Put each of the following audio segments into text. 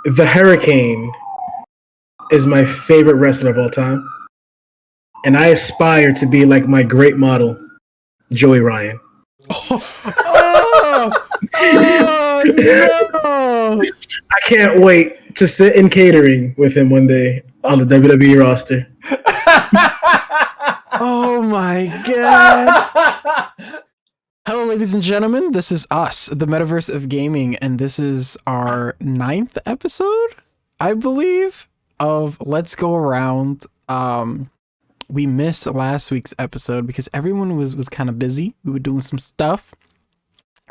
the Hurricane is my favorite wrestler of all time, and I aspire to be like my great model, Joey Ryan. Oh no! I can't wait to sit in catering with him one day on the WWE roster. Oh my god! Hello, ladies and gentlemen. This is us, the Metaverse of Gaming, and this is our 9th episode, I believe, of Let's Go Around. We missed last week's episode because everyone was kind of busy. We were doing some stuff.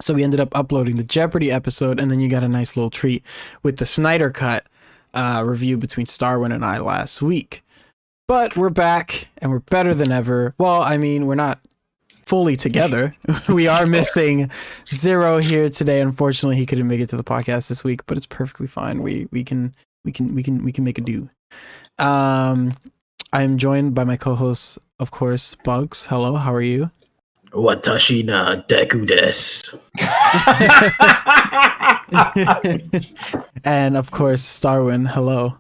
So we ended up uploading the Jeopardy episode, and then you got a nice little treat with the Snyder cut review between StarWind and I last week. But we're back, and we're better than ever. Well, I mean, we're not fully together. We are missing Zero here today. Unfortunately, he couldn't make it to the podcast this week, but it's perfectly fine. We can make a do. I am joined by my co-host, of course, Bugz. Hello, how are you? Watashi na deku desu. And of course, StarWind. Hello.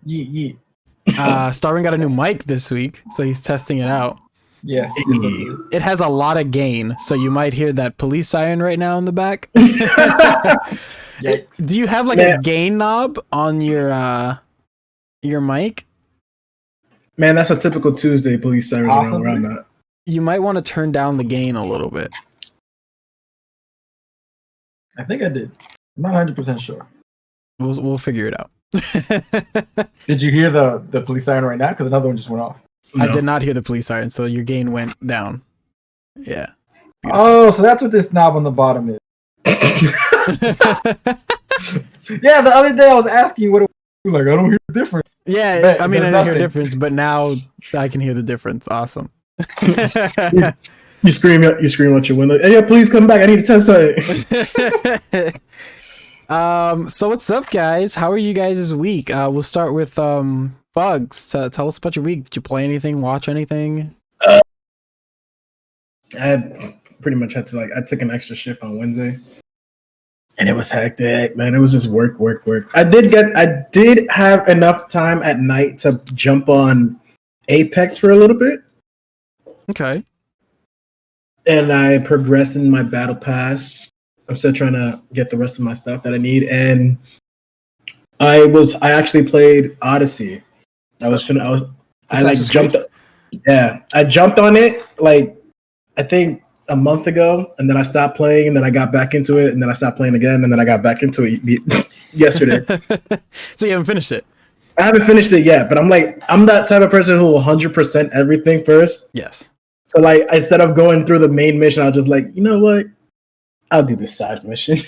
Yeah. StarWind got a new mic this week, so he's testing it out. Yes. It has a lot of gain, so you might hear that police siren right now in the back. Yikes. Do you have like a gain knob on your mic? Man, that's a typical Tuesday police sirens around where I'm at. You might want to turn down the gain a little bit. I think I did. I'm not 100% sure. We'll figure it out. Did you hear the police siren right now? Because another one just went off. No. I did not hear the police siren, so your gain went down. Yeah. Oh, so that's what this knob on the bottom is. Yeah, the other day I was asking you what it was like. I don't hear the difference. Yeah, But I mean, I there's didn't hear nothing. the difference, but now I can hear the difference. Awesome. You scream out your window. Hey, yeah, please come back. I need to test something. So what's up, guys? How are you guys this week? We'll start with Bugz. Tell us about your week. Did you play anything? Watch anything? I pretty much had to I took an extra shift on Wednesday, and it was hectic, man. It was just work. I did have enough time at night to jump on Apex for a little bit. Okay. And I progressed in my battle pass. I'm still trying to get the rest of my stuff that I need, and I actually played Odyssey. I jumped on it I think a month ago, and then I stopped playing, and then I got back into it, and then I stopped playing again, and then I got back into it yesterday. So you haven't finished it? I haven't finished it yet, but I'm that type of person who will 100% everything first. Yes. So instead of going through the main mission, I'll just you know what? I'll do this side mission.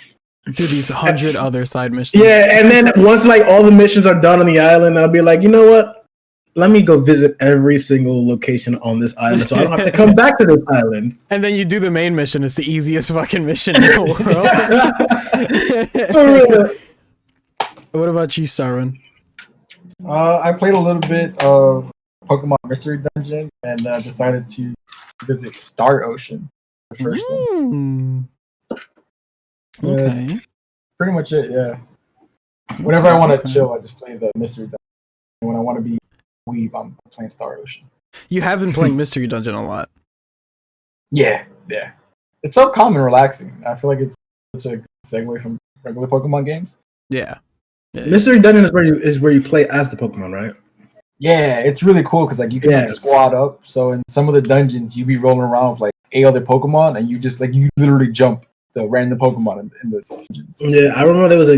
Do these 100 other side missions. Yeah, and then once all the missions are done on the island, I'll be like, you know what? Let me go visit every single location on this island, so I don't have to come back to this island. And then you do the main mission. It's the easiest fucking mission in the world. What about you, Sarwin? I played a little bit of Pokemon Mystery Dungeon and decided to visit Star Ocean, the first one. Okay. That's pretty much it, yeah. Whenever I want to chill, I just play the Mystery Dungeon. And when I want to be weeb, I'm playing Star Ocean. You have been playing Mystery Dungeon a lot. Yeah. It's so calm and relaxing. I feel like it's such a good segue from regular Pokemon games. Yeah. Mystery Dungeon is where you play as the Pokemon, right? Yeah, it's really cool because you can squad up. So in some of the dungeons, you be rolling around with 8 other Pokemon, and you just you literally jump the random Pokemon in the dungeons. Yeah, I remember there was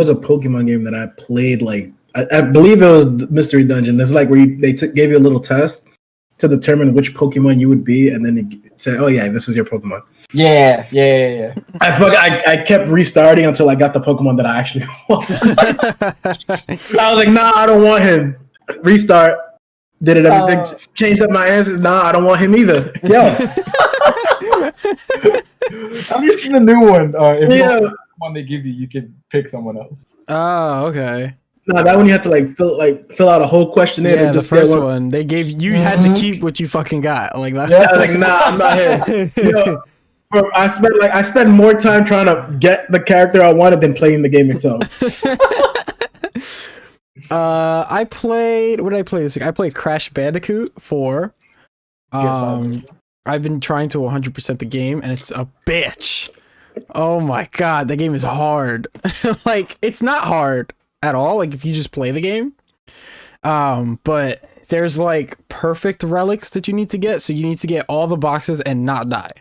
a Pokemon game that I played. I believe it was Mystery Dungeon. It's where they gave you a little test to determine which Pokemon you would be, and then it said, "Oh yeah, this is your Pokemon." Yeah. I kept restarting until I got the Pokemon that I actually want. I was like, "Nah, I don't want him." Restart. Did it everything? Changed up my answers. Nah, I don't want him either. Yeah. I'm using the new one. If you want the one they give you, you can pick someone else. Oh, okay. No, that one you have to fill out a whole questionnaire. Yeah, and just the first one they gave you had to keep what you fucking got. Like that. Yeah, I was nah, I'm not him. I spent more time trying to get the character I wanted than playing the game itself. I played. What did I play this week? I played Crash Bandicoot 4. I've been trying to 100% the game, and it's a bitch. Oh my god, that game is hard. Like, it's not hard at all. Like, if you just play the game. But there's like perfect relics that you need to get, so you need to get all the boxes and not die.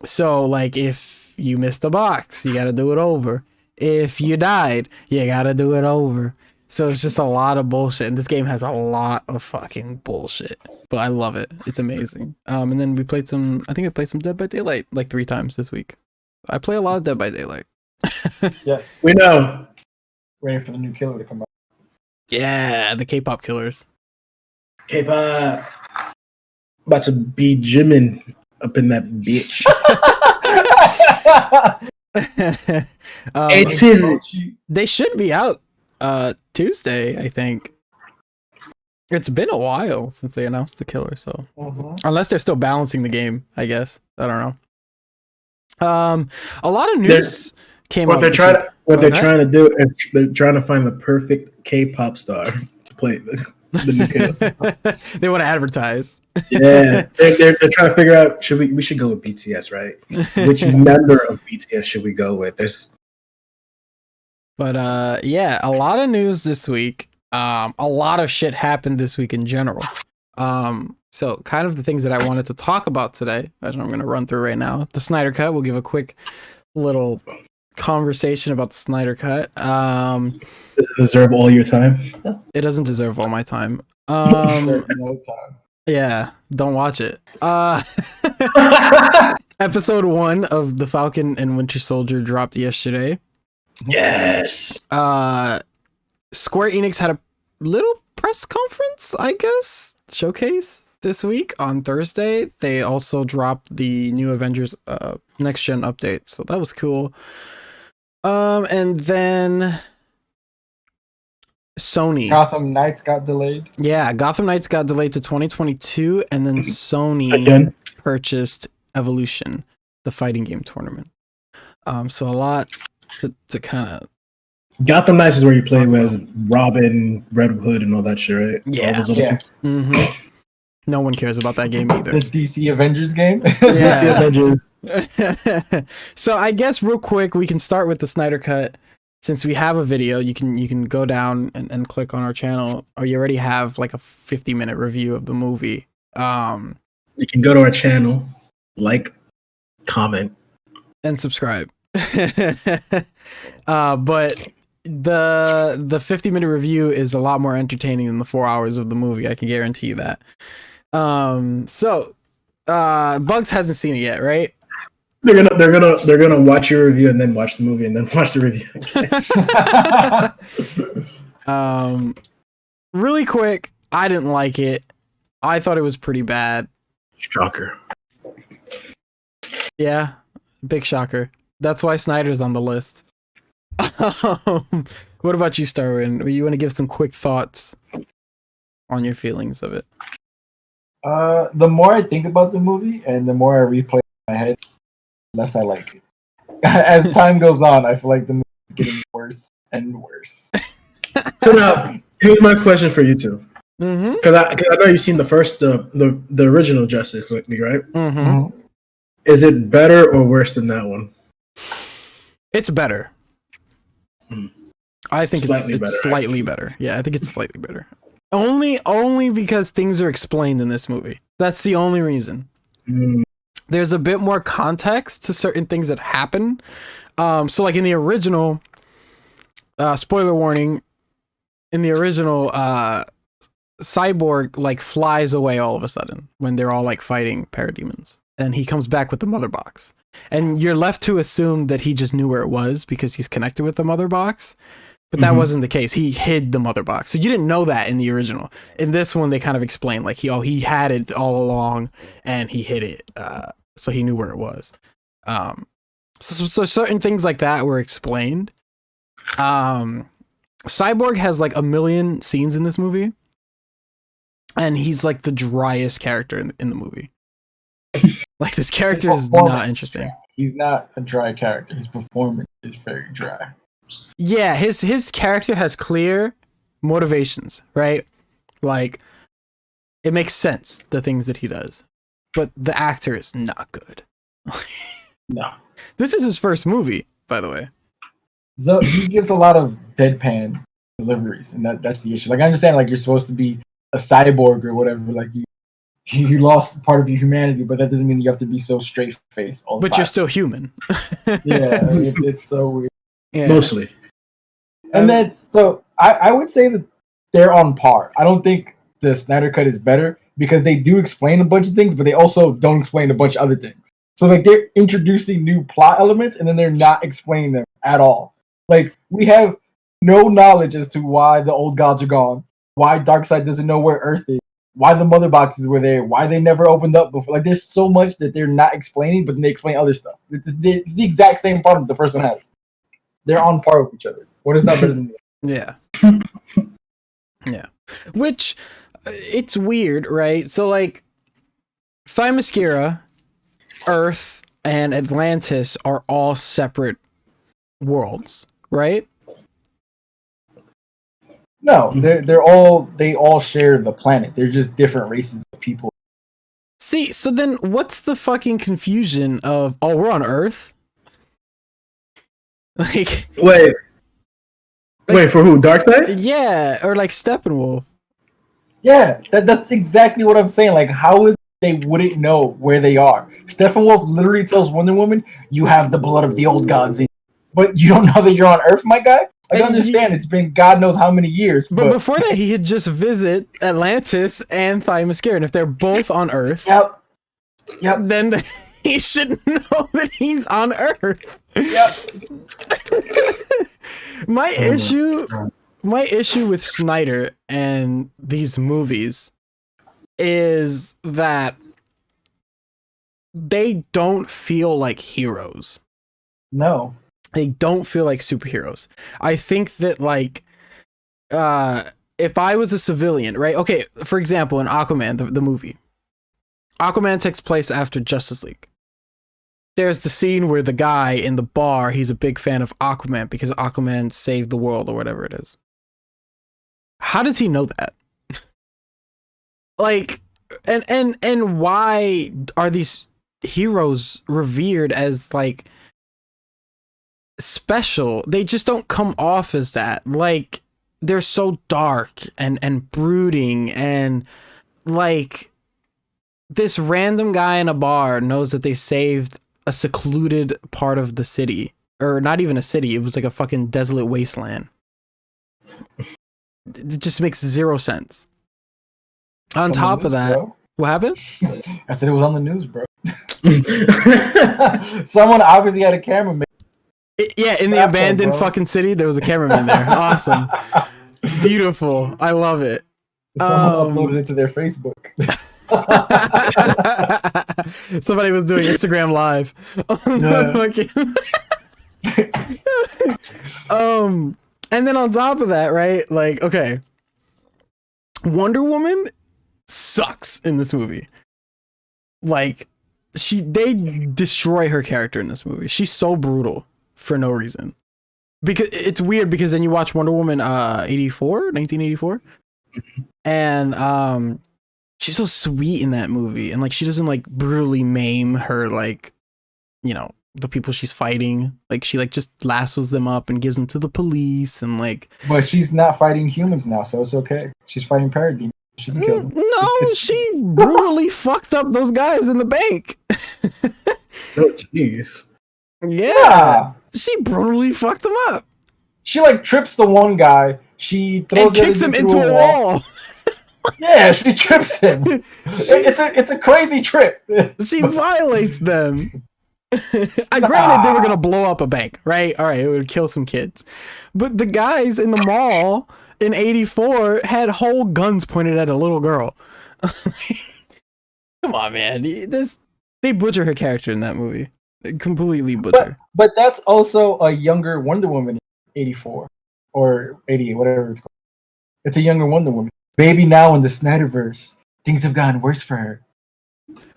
So like if you missed a box, you gotta do it over. If you died, you gotta do it over. So it's just a lot of bullshit, and this game has a lot of fucking bullshit. But I love it. It's amazing. And then we played some. I think I played some Dead by Daylight like 3 times this week. I play a lot of Dead by Daylight. Yes, We know. waiting for the new killer to come out. Yeah, the K-pop killers. K-pop. About to be gymming up in that bitch. It is. They should be out Tuesday, I think. It's been a while since they announced the killer, so unless they're still balancing the game, I guess. I don't know. A lot of news came What out. they're trying to do is they're trying to find the perfect K-pop star to play the new killer. They want to advertise. Yeah, they're trying to figure out we should go with BTS, right? Which member of BTS should we go with? But yeah, a lot of news this week. A lot of shit happened this week in general. So kind of the things that I wanted to talk about today, as I'm going to run through right now. The Snyder Cut. We'll give a quick little conversation about the Snyder Cut. Does it deserve all your time? It doesn't deserve all my time. No time. Yeah, don't watch it. Episode 1 of The Falcon and Winter Soldier dropped yesterday. Yes. Square Enix had a little press conference, I guess, showcase this week on Thursday. They also dropped the new Avengers next gen update, so that was cool. And then Sony. Gotham Knights got delayed. Yeah, Gotham Knights got delayed to 2022, and then Sony Again. purchased Evolution, the fighting game tournament. So a lot to kind of. Gotham Knights is where you play as Robin, Red Hood, and all that shit, right? Yeah. All those other Mm-hmm. No one cares about that game either. The DC Avengers game. DC Avengers. So I guess real quick we can start with the Snyder Cut. Since we have a video, you can go down and click on our channel, or you already have like a 50-minute review of the movie. You can go to our channel, like, comment, and subscribe. But the 50-minute review is a lot more entertaining than the 4 hours of the movie. I can guarantee you that. So Bugz hasn't seen it yet, right? They're gonna watch your review and then watch the movie and then watch the review. Really quick, I didn't like it. I thought it was pretty bad. Shocker. Yeah, big shocker. That's why Snyder's on the list. What about you, StarWind? You want to give some quick thoughts on your feelings of it? The more I think about the movie and the more I replay it in my head, the less I like it. As time goes on, I feel like the movie is getting worse and worse. So now, here's my question for you two. Mm-hmm. Because I know you've seen the first, the original Justice League, right? Mm-hmm. Is it better or worse than that one? It's better. I think Slightly it's better, slightly actually. better. Yeah, I think it's slightly better. Only because things are explained in this movie. That's the only reason. Mm. There's a bit more context to certain things that happen. So like in the original, spoiler warning, in the original, Cyborg like flies away all of a sudden when they're all like fighting parademons, and he comes back with the mother box, and you're left to assume that he just knew where it was because he's connected with the mother box. But that wasn't the case. He hid the mother box. So you didn't know that in the original. In this one, they kind of explain like he had it all along and he hid it. So he knew where it was. So certain things like that were explained. Cyborg has like 1 million scenes in this movie. And he's like the driest character in the movie. Like this character is not interesting. He's not a dry character. His performance is very dry. Yeah, his character has clear motivations, right? Like, it makes sense, the things that he does. But the actor is not good. No. This is his first movie, by the way. He gives a lot of deadpan deliveries, and that's the issue. Like, I understand, like, you're supposed to be a cyborg or whatever, like you lost part of your humanity, but that doesn't mean you have to be so straight faced all the time. But you're still human. Yeah, it's so weird. Yeah. Mostly. And then, so I would say that they're on par. I don't think the Snyder Cut is better because they do explain a bunch of things, but they also don't explain a bunch of other things. So, like, they're introducing new plot elements, and then they're not explaining them at all. Like, we have no knowledge as to why the old gods are gone, why Darkseid doesn't know where Earth is, why the mother boxes were there, why they never opened up before. Like, there's so much that they're not explaining, but then they explain other stuff. It's the exact same problem the first one has. They're on par with each other. What is not better than Yeah. Yeah. Which, it's weird, right? So, like, Themyscira, Earth, and Atlantis are all separate worlds, right? No, they all share the planet. They're just different races of people. See, so then what's the fucking confusion of, oh, we're on Earth? Like, Wait, for who? Darkseid? yeah, or like Steppenwolf. Yeah, that's exactly what I'm saying. Like, how is it they wouldn't know where they are? Steppenwolf literally tells Wonder Woman, "You have the blood of the old gods in you," but you don't know that you're on Earth, my guy. I understand it's been God knows how many years. But before that, he had just visit Atlantis and Themyscira, and if they're both on Earth, yep, then he should know that he's on Earth. yep. My issue with Snyder and these movies is that they don't feel like heroes. No. They don't feel like superheroes. I think that, like, if I was a civilian, right? Okay, for example, in Aquaman, the movie. Aquaman takes place after Justice League. There's the scene where the guy in the bar, he's a big fan of Aquaman because Aquaman saved the world or whatever it is. How does he know that? Like, and why are these heroes revered as, like, special? They just don't come off as that. Like, they're so dark and brooding, and, like, this random guy in a bar knows that they saved a secluded part of the city, or not even a city, it was like a fucking desolate wasteland. It just makes zero sense. On top of that, bro. What happened? I said it was on the news, bro. Someone obviously had a cameraman. Yeah, in the abandoned fucking city, there was a cameraman there. Awesome. Beautiful. I love it. Someone uploaded it to their Facebook. Somebody was doing Instagram Live. And then on top of that, right? Like, okay, Wonder Woman sucks in this movie. Like, they destroy her character in this movie. She's so brutal for no reason. Because it's weird, because then you watch Wonder Woman 1984, and she's so sweet in that movie, and, like, she doesn't, like, brutally maim her, like, you know, the people she's fighting. Like, she, like, just lassos them up and gives them to the police, and, like, but she's not fighting humans now, so it's okay. She's fighting parademons. She can kill them. No, she brutally fucked up those guys in the bank. Oh, jeez. Yeah. She brutally fucked them up. She, like, trips the one guy. She throws and kicks him into a wall. Yeah, she trips him. It's a crazy trip. She violates them. Granted, they were gonna blow up a bank, right? All right, it would kill some kids. But the guys in the mall in 84 had whole guns pointed at a little girl. Come on, man. They butcher her character in that movie. They completely butcher. But that's also a younger Wonder Woman in 84 or 88, whatever it's called. It's a younger Wonder Woman. Maybe now in the Snyderverse, things have gotten worse for her.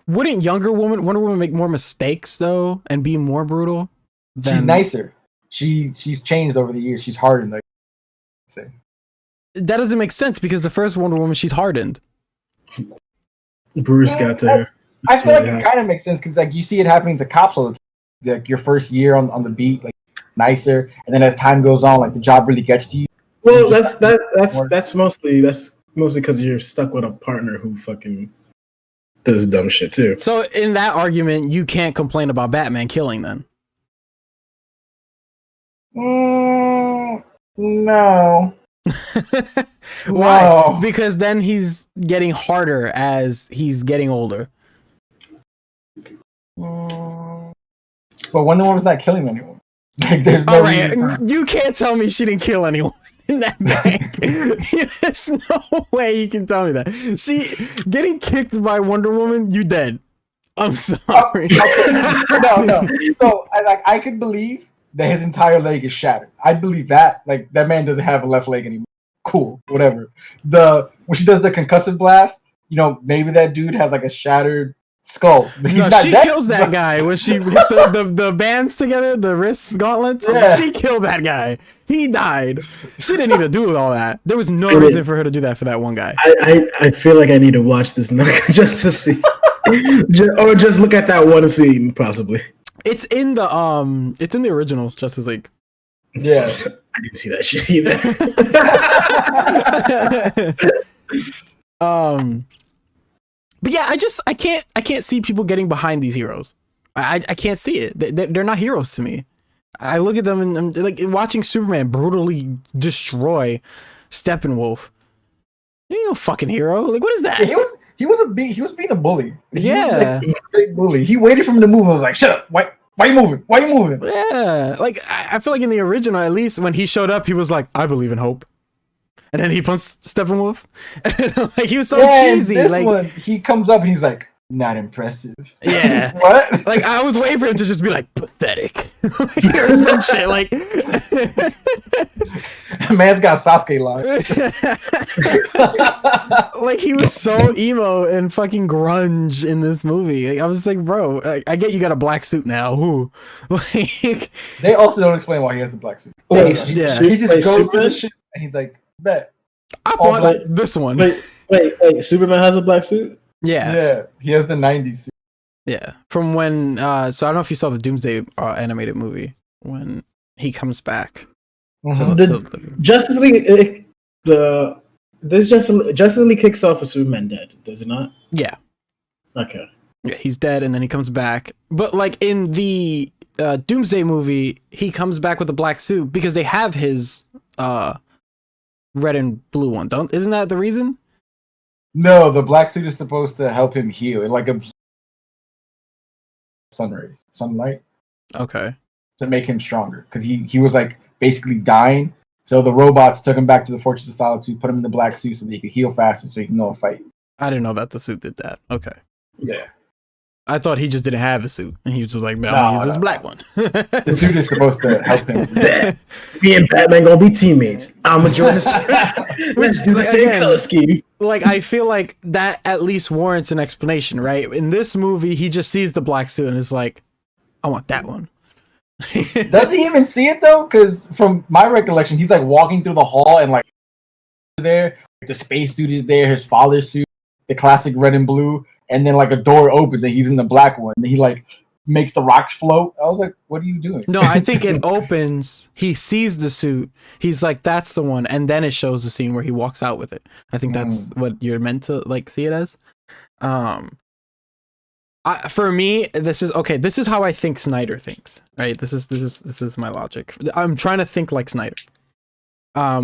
Wouldn't Wonder Woman make more mistakes, though, and be more brutal? She's nicer. she's changed over the years. She's hardened. Like, say. That doesn't make sense because the first Wonder Woman, she's hardened. Bruce got to her. I feel like it kind of makes sense because like you see it happening to cops all the time. Like your first year on the beat, like nicer, and then as time goes on, like the job really gets to you. Well, that's mostly because you're stuck with a partner who fucking does dumb shit too. So in that argument, you can't complain about Batman killing then. No. Why? No. Because then he's getting harder as he's getting older. But Wonder Woman's not killing anyone. Like, there's no reason. You can't tell me she didn't kill anyone in that bank. There's no way you can tell me that. She getting kicked by Wonder Woman, you dead. I'm sorry. No. So I could believe that his entire leg is shattered. I believe that. Like that man doesn't have a left leg anymore. Cool, whatever. When she does the concussive blast, maybe that dude has like a shattered skull. No, she kills that guy when she hit the bands together, the wrist gauntlets. Yeah. She killed that guy. He died. She didn't need to do all that. There was no reason for her to do that for that one guy. I feel like I need to watch this now just to see, or just look at that one scene possibly. It's in the original Justice League. Yeah, I didn't see that shit either. But yeah, I can't see people getting behind these heroes. I can't see it. They're not heroes to me. I look at them and I'm like watching Superman brutally destroy Steppenwolf. You know, fucking hero. Like, what is that? Yeah, he was being a bully. He was a big bully. He waited for him to move. I was like, shut up. Why you moving? Why you moving? Yeah. Like, I feel like in the original, at least when he showed up, he was like, I believe in hope. And then he punched Steppenwolf. Like, he was so cheesy. This like one, he comes up and he's like, not impressive. Yeah. What? Like, I was waiting for him to just be like, pathetic. Or some shit. Like, man's got Sasuke line. Like, he was so emo and fucking grunge in this movie. Like, I was just like, bro, I get you got a black suit now. Who? Like, they also don't explain why he has a black suit. Yeah. He just goes to the ship and he's like, bet. I bought this one. Wait, Superman has a black suit? Yeah, he has the 90s suit. Yeah, from when, so I don't know if you saw the Doomsday animated movie, when he comes back. Mm-hmm. Justice League, Justice League kicks off with Superman dead, does it not? Yeah. Okay. Yeah, he's dead and then he comes back. But like in the Doomsday movie, he comes back with a black suit because they have his red and blue one. Isn't that the reason? No, the black suit is supposed to help him heal. It like absorbs sunlight. Okay. To make him stronger, because he was like basically dying. So the robots took him back to the Fortress of Solitude, put him in the black suit so that he could heal faster, so he can go and fight. I didn't know that the suit did that. Okay. Yeah. I thought he just didn't have a suit, and he was just like, "Man, I'm gonna use this black one." The suit is supposed to help him. Me and Batman gonna be teammates. I'm gonna join the Let's do the same color scheme. Like, I feel like that at least warrants an explanation, right? In this movie, he just sees the black suit and is like, "I want that one." Does he even see it though? Because from my recollection, he's like walking through the hall and like there, the space suit is there, his father's suit, the classic red and blue. And then like a door opens and he's in the black one. And he like makes the rocks float. I was like, what are you doing? No, I think it opens. He sees the suit. He's like, that's the one. And then it shows the scene where he walks out with it. I think that's what you're meant to like see it as. For me, this is how I think Snyder thinks, right? This is my logic. I'm trying to think like Snyder.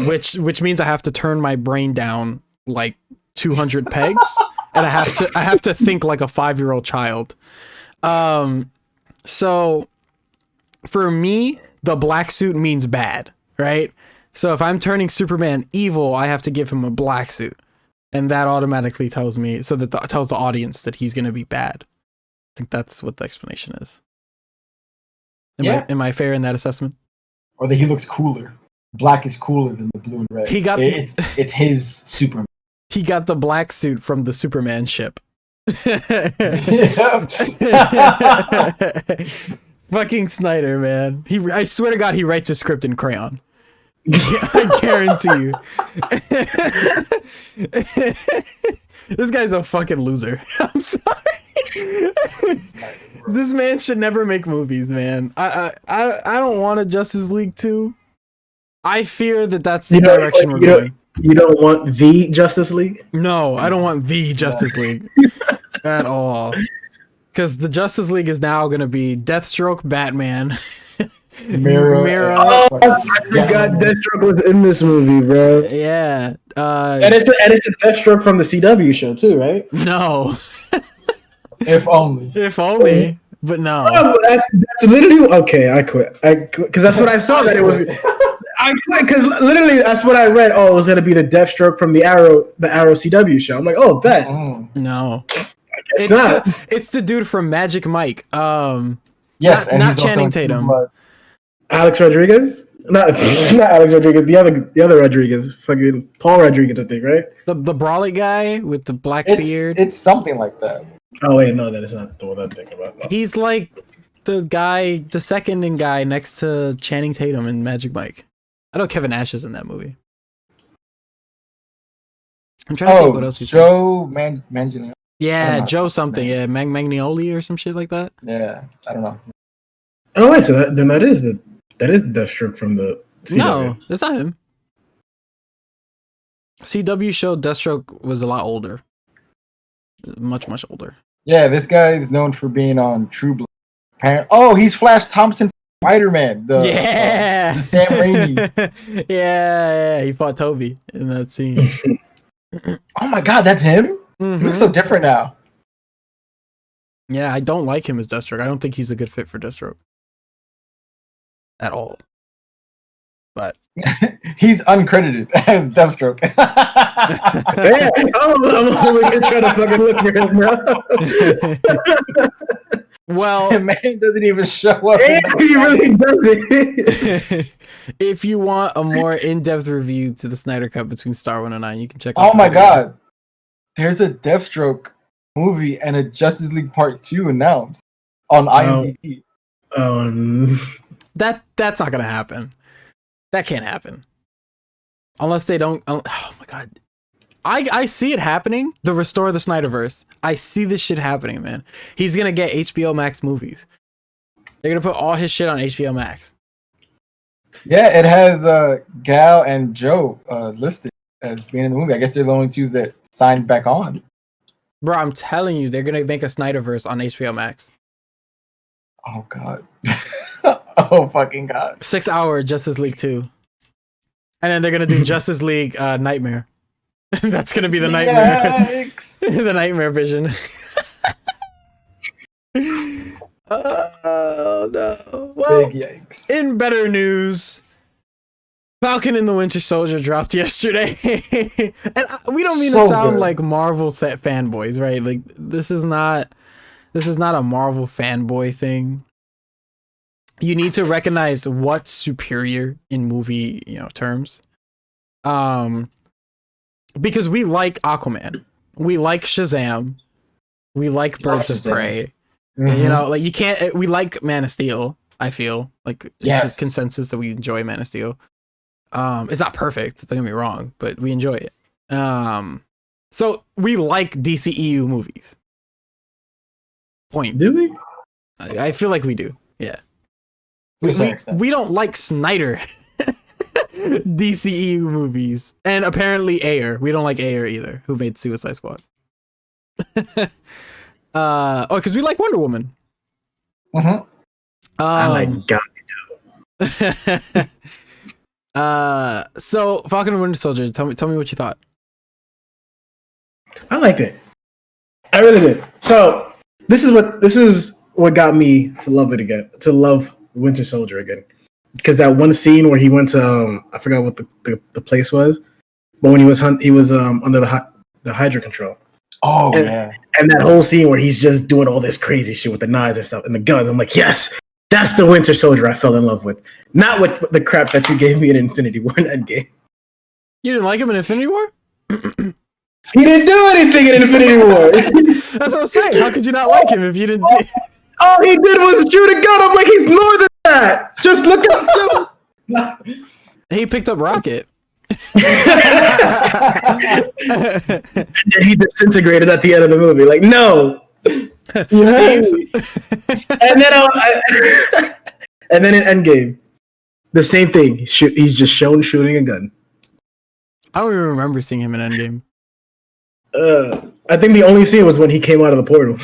Which means I have to turn my brain down like 200 pegs. And I have to think like a 5-year-old child. So for me, the black suit means bad, right? So if I'm turning Superman evil, I have to give him a black suit. And that automatically tells me, tells the audience that he's going to be bad. I think that's what the explanation is. Am I fair in that assessment? Or that he looks cooler. Black is cooler than the blue and red. It's his Superman. He got the black suit from the Superman ship. Fucking Snyder, man. I swear to God, he writes a script in crayon. I guarantee you. This guy's a fucking loser. I'm sorry. This man should never make movies, man. I don't want a Justice League 2. I fear that that's the direction we're going. You don't want the Justice League? No, I don't want the Justice League at all. Because the Justice League is now going to be Deathstroke, Batman, Mira. Oh, I forgot Deathstroke was in this movie, bro. Yeah. And it's a Deathstroke from the CW show too, right? No. If only. If only. But no. Oh, that's literally okay. I quit. Because that's what I saw that it was. I quit because literally that's what I read. Oh, it was gonna be the Deathstroke from the Arrow CW show. I'm like, oh, bet. No. It's not. It's the dude from Magic Mike. Yes, not Channing Tatum. Alex Rodriguez? Not Alex Rodriguez. The other Rodriguez. Fucking Paul Rodriguez, I think, right? The brawly guy with the black beard. It's something like that. Oh wait, no, that is not the one I'm thinking about. No. He's like the second in guy next to Channing Tatum in Magic Mike. I know Kevin Nash is in that movie. I'm trying to think what else he's Joe Manganiello. Yeah, Joe something. Yeah, Magnioli or some shit like that. Yeah, I don't know. Oh wait, so that is the Deathstroke from the CW. No, that's not him. CW show Deathstroke was a lot older. Much older. Yeah, this guy is known for being on True Blood. Oh, he's Flash Thompson from Spider-Man. The Sam Raimi. Yeah, he fought Toby in that scene. Oh my God, that's him? Mm-hmm. He looks so different now. Yeah, I don't like him as Deathstroke. I don't think he's a good fit for Deathstroke. At all. But he's uncredited as Deathstroke. Yeah, I'm over here trying to fucking look for him, bro. Well, the man doesn't even show up. Yeah, he really doesn't. If you want a more in-depth review to the Snyder Cut between StarWind and 9, you can check out. Oh my God. There's a Deathstroke movie and a Justice League Part 2 announced on IMDb. That's not gonna happen. That can't happen. Unless they don't. Oh my God. I see it happening. The Restore the Snyderverse. I see this shit happening, man. He's gonna get HBO Max movies. They're gonna put all his shit on HBO Max. Yeah, it has Gal and Joe listed as being in the movie. I guess they're the only two that signed back on. Bro, I'm telling you, they're gonna make a Snyderverse on HBO Max. Oh God. Oh fucking God. 6-hour Justice League 2. And then they're gonna do Justice League Nightmare. That's gonna be the nightmare. The nightmare vision. Oh no. Well, big yikes. In better news, Falcon and the Winter Soldier dropped yesterday. And we don't mean to sound like Marvel set fanboys, right? Like this is not a Marvel fanboy thing. You need to recognize what's superior in movie, terms. Because we like Aquaman, we like Shazam, we like Birds of Prey. Mm-hmm. Like you can't. We like Man of Steel. I feel like it's a consensus that we enjoy Man of Steel. It's not perfect. Don't get me wrong, but we enjoy it. So we like DCEU movies. Point. Do we? I feel like we do. Yeah. We don't like Snyder DCEU movies, and apparently Ayer. We don't like Ayer either, who made Suicide Squad. Because we like Wonder Woman. Mm-hmm. I like God. So Falcon and Winter Soldier. Tell me what you thought. I liked it. I really did. So this is what got me to love it again. To love Winter Soldier again. Because that one scene where he went to I forgot what the place was, but when he was under the Hydra control. Oh yeah. And that whole scene where he's just doing all this crazy shit with the knives and stuff and the guns. I'm like, yes, that's the Winter Soldier I fell in love with. Not with the crap that you gave me in Infinity War in that game. You didn't like him in Infinity War? He didn't do anything in Infinity War. That's what I'm saying. How could you not like him if you didn't see? All he did was shoot a gun. I'm like, he's more than that. Just look up some. He picked up Rocket. And then he disintegrated at the end of the movie. Like, no. Steve. And then in Endgame, the same thing. He's just shown shooting a gun. I don't even remember seeing him in Endgame. I think the only scene was when he came out of the portal.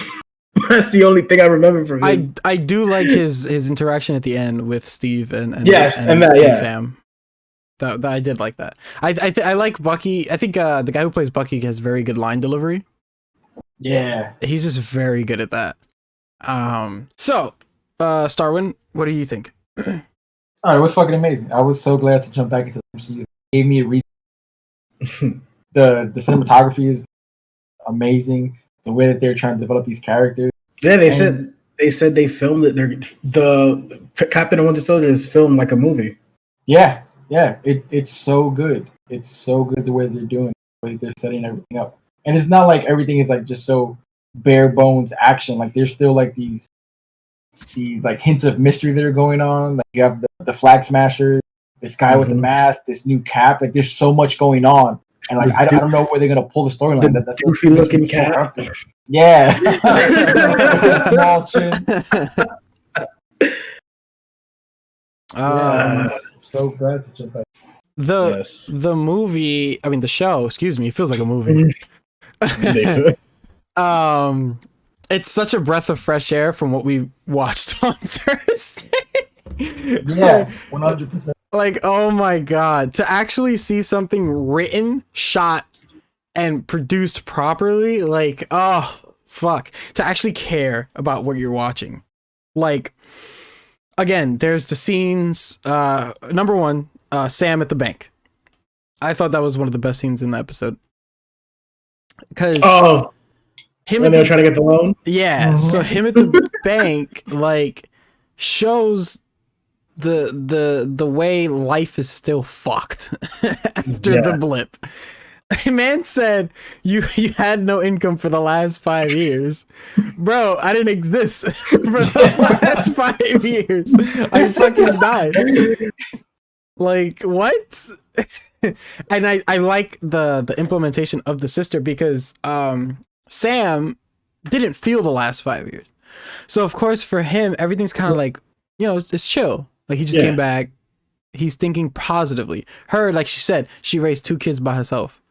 That's the only thing I remember from him. I do like his interaction at the end with Steve and Sam. That I did like that. I like Bucky. I think the guy who plays Bucky has very good line delivery. Yeah, he's just very good at that. So Starwin, what do you think? Oh, it was fucking amazing. I was so glad to jump back into the MCU. It gave me a reason. The cinematography is amazing. The way that they're trying to develop these characters. Yeah, they said they filmed it. The Captain and Winter Soldier is filmed like a movie. Yeah. It's so good. It's so good the way they're doing it, the way they're setting everything up. And it's not like everything is like just so bare bones action. Like there's still like these like hints of mystery that are going on. Like you have the flag smasher, this guy with the mask, this new cap. Like there's so much going on. And like I don't know where they're gonna pull the storyline. That goofy looking cap. Yeah. Small chin. So glad to jump back. The movie, I mean the show, excuse me, it feels like a movie. It's such a breath of fresh air from what we watched on Thursday. Yeah, 100%. Like, oh my god, to actually see something written, shot, and produced properly, like, oh fuck, to actually care about what you're watching. Like, again, there's the scenes. Number one, Sam at the bank. I thought that was one of the best scenes in the episode. Because when they were trying to get the loan? Yeah, so him at the bank, like, shows the way life is still fucked after the blip. A man said, you had no income for the last 5 years. Bro, I didn't exist for the last 5 years. I fucking died. Like, what? And I like the implementation of the sister because Sam didn't feel the last 5 years. So, of course, for him, everything's kind of like, it's chill. Like, he just came back. He's thinking positively. Her, like she said, she raised 2 kids by herself.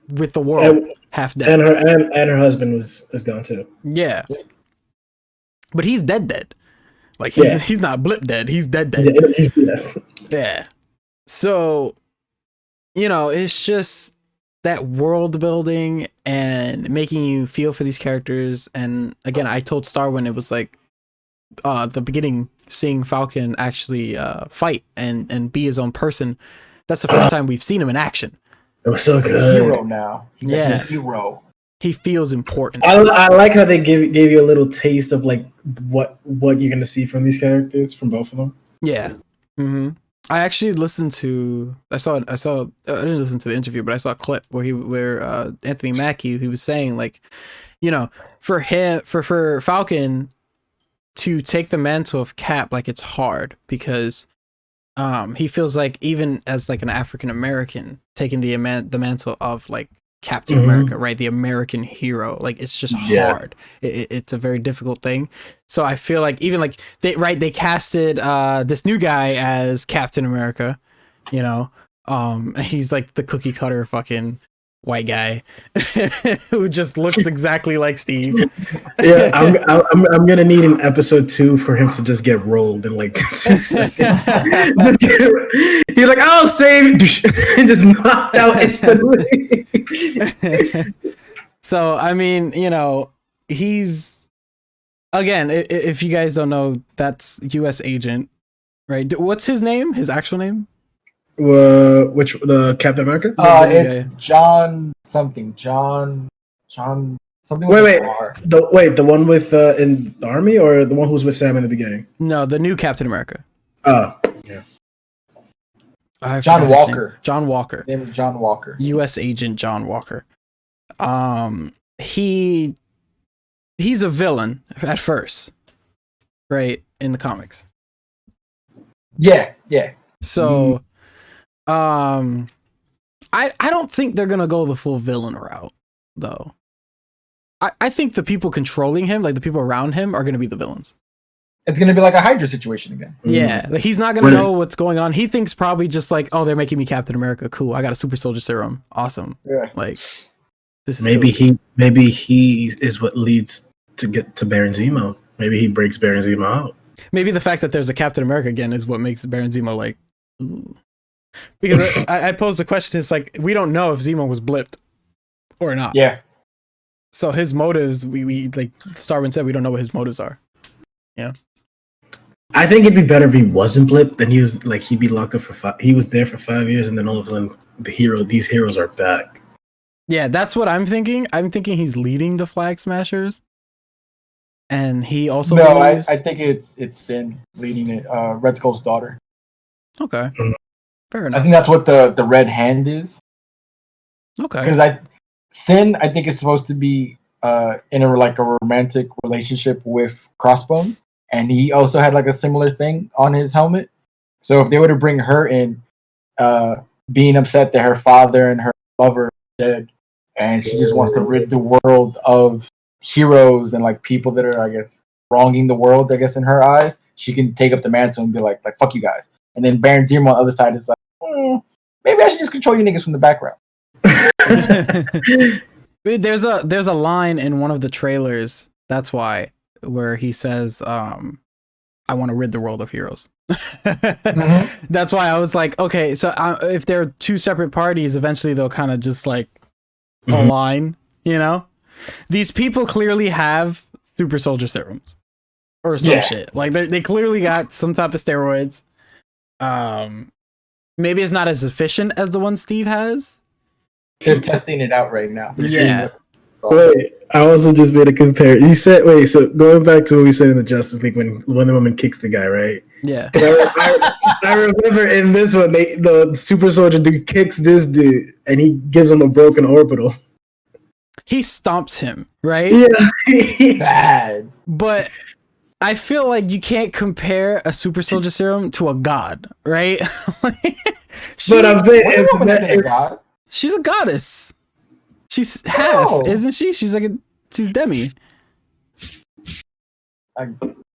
With the world half dead. And her husband is gone too. Yeah. But he's dead. Like, he's not blip dead. He's dead. Yes. Yeah. So, it's just that world building and making you feel for these characters. And again, I told Starwin it was like the beginning, seeing Falcon actually fight and be his own person. That's the first time we've seen him in action. It was so good. He's a hero now. He's a hero. He feels important. I like how they gave you a little taste of like what you're gonna see from these characters, from both of them. Yeah. Mm-hmm. I actually listened to. I didn't listen to the interview, but I saw a clip where Anthony Mackie, he was saying, like, for him, for Falcon to take the mantle of Cap, like, it's hard because he feels like, even as like an African American, taking the mantle of like Captain America, right? The American hero, like, it's just hard. It's a very difficult thing. So I feel like even like they casted this new guy as Captain America, he's like the cookie cutter fucking white guy who just looks exactly like Steve. Yeah, I'm gonna need an episode 2 for him to just get rolled in like 2 seconds. He's like, I'll save it, and just knocked out instantly. So I mean, he's, again, if you guys don't know, that's U.S. agent, right? What's his name? His actual name? Which the Captain America? It's John something. John something. Wait. The one with in the army, or the one who was with Sam in the beginning? No, the new Captain America. Oh, yeah. John Walker. John Walker. His name is John Walker. U.S. agent John Walker. He he's a villain at first, right? In the comics. Yeah. So, I don't think they're gonna go the full villain route, though. I think the people controlling him, like the people around him, are gonna be the villains. It's gonna be like a Hydra situation again. Yeah, like he's not gonna know what's going on. He thinks probably just like, oh, they're making me Captain America. Cool, I got a super soldier serum. Awesome. Yeah. Like this is maybe he is what leads to get to Baron Zemo. Maybe he breaks Baron Zemo out. Maybe the fact that there's a Captain America again is what makes Baron Zemo like, ooh. Because I posed the question, it's like, we don't know if Zemo was blipped or not. Yeah. So his motives, we like StarWind said, we don't know what his motives are. Yeah. I think it'd be better if he wasn't blipped. Then he'd be locked up for he was there for 5 years, and then all of a sudden these heroes are back. Yeah, that's what I'm thinking. I'm thinking he's leading the Flag Smashers. And he also I think it's Sin leading it, Red Skull's daughter. Okay. Fair enough. I think that's what the red hand is. Okay. Because Sin, I think, is supposed to be in a romantic relationship with Crossbones, and he also had like a similar thing on his helmet. So if they were to bring her in, being upset that her father and her lover are dead, and she just wants to rid the world of heroes and like people that are, I guess, wronging the world, I guess, in her eyes, she can take up the mantle and be like fuck you guys. And then Baron Zemo on the other side is like, maybe I should just control you niggas from the background. There's a line in one of the trailers, that's why, where he says, I want to rid the world of heroes. Mm-hmm. That's why I was like, okay, so if they're two separate parties, eventually they'll kind of just like align, you know? These people clearly have super soldier serums or some shit. Like they clearly got some type of steroids. Maybe it's not as efficient as the one Steve has. They're testing it out right now. Yeah. Wait, I also just made a compare. You said, so going back to what we said in the Justice League when Wonder Woman kicks the guy, right? Yeah. I remember in this one, the super soldier dude kicks this dude, and he gives him a broken orbital. He stomps him, right? Yeah. Bad. But I feel like you can't compare a super soldier serum to a god, right? But I'm saying, God? She's a goddess. She's half, isn't she? She's she's Demi.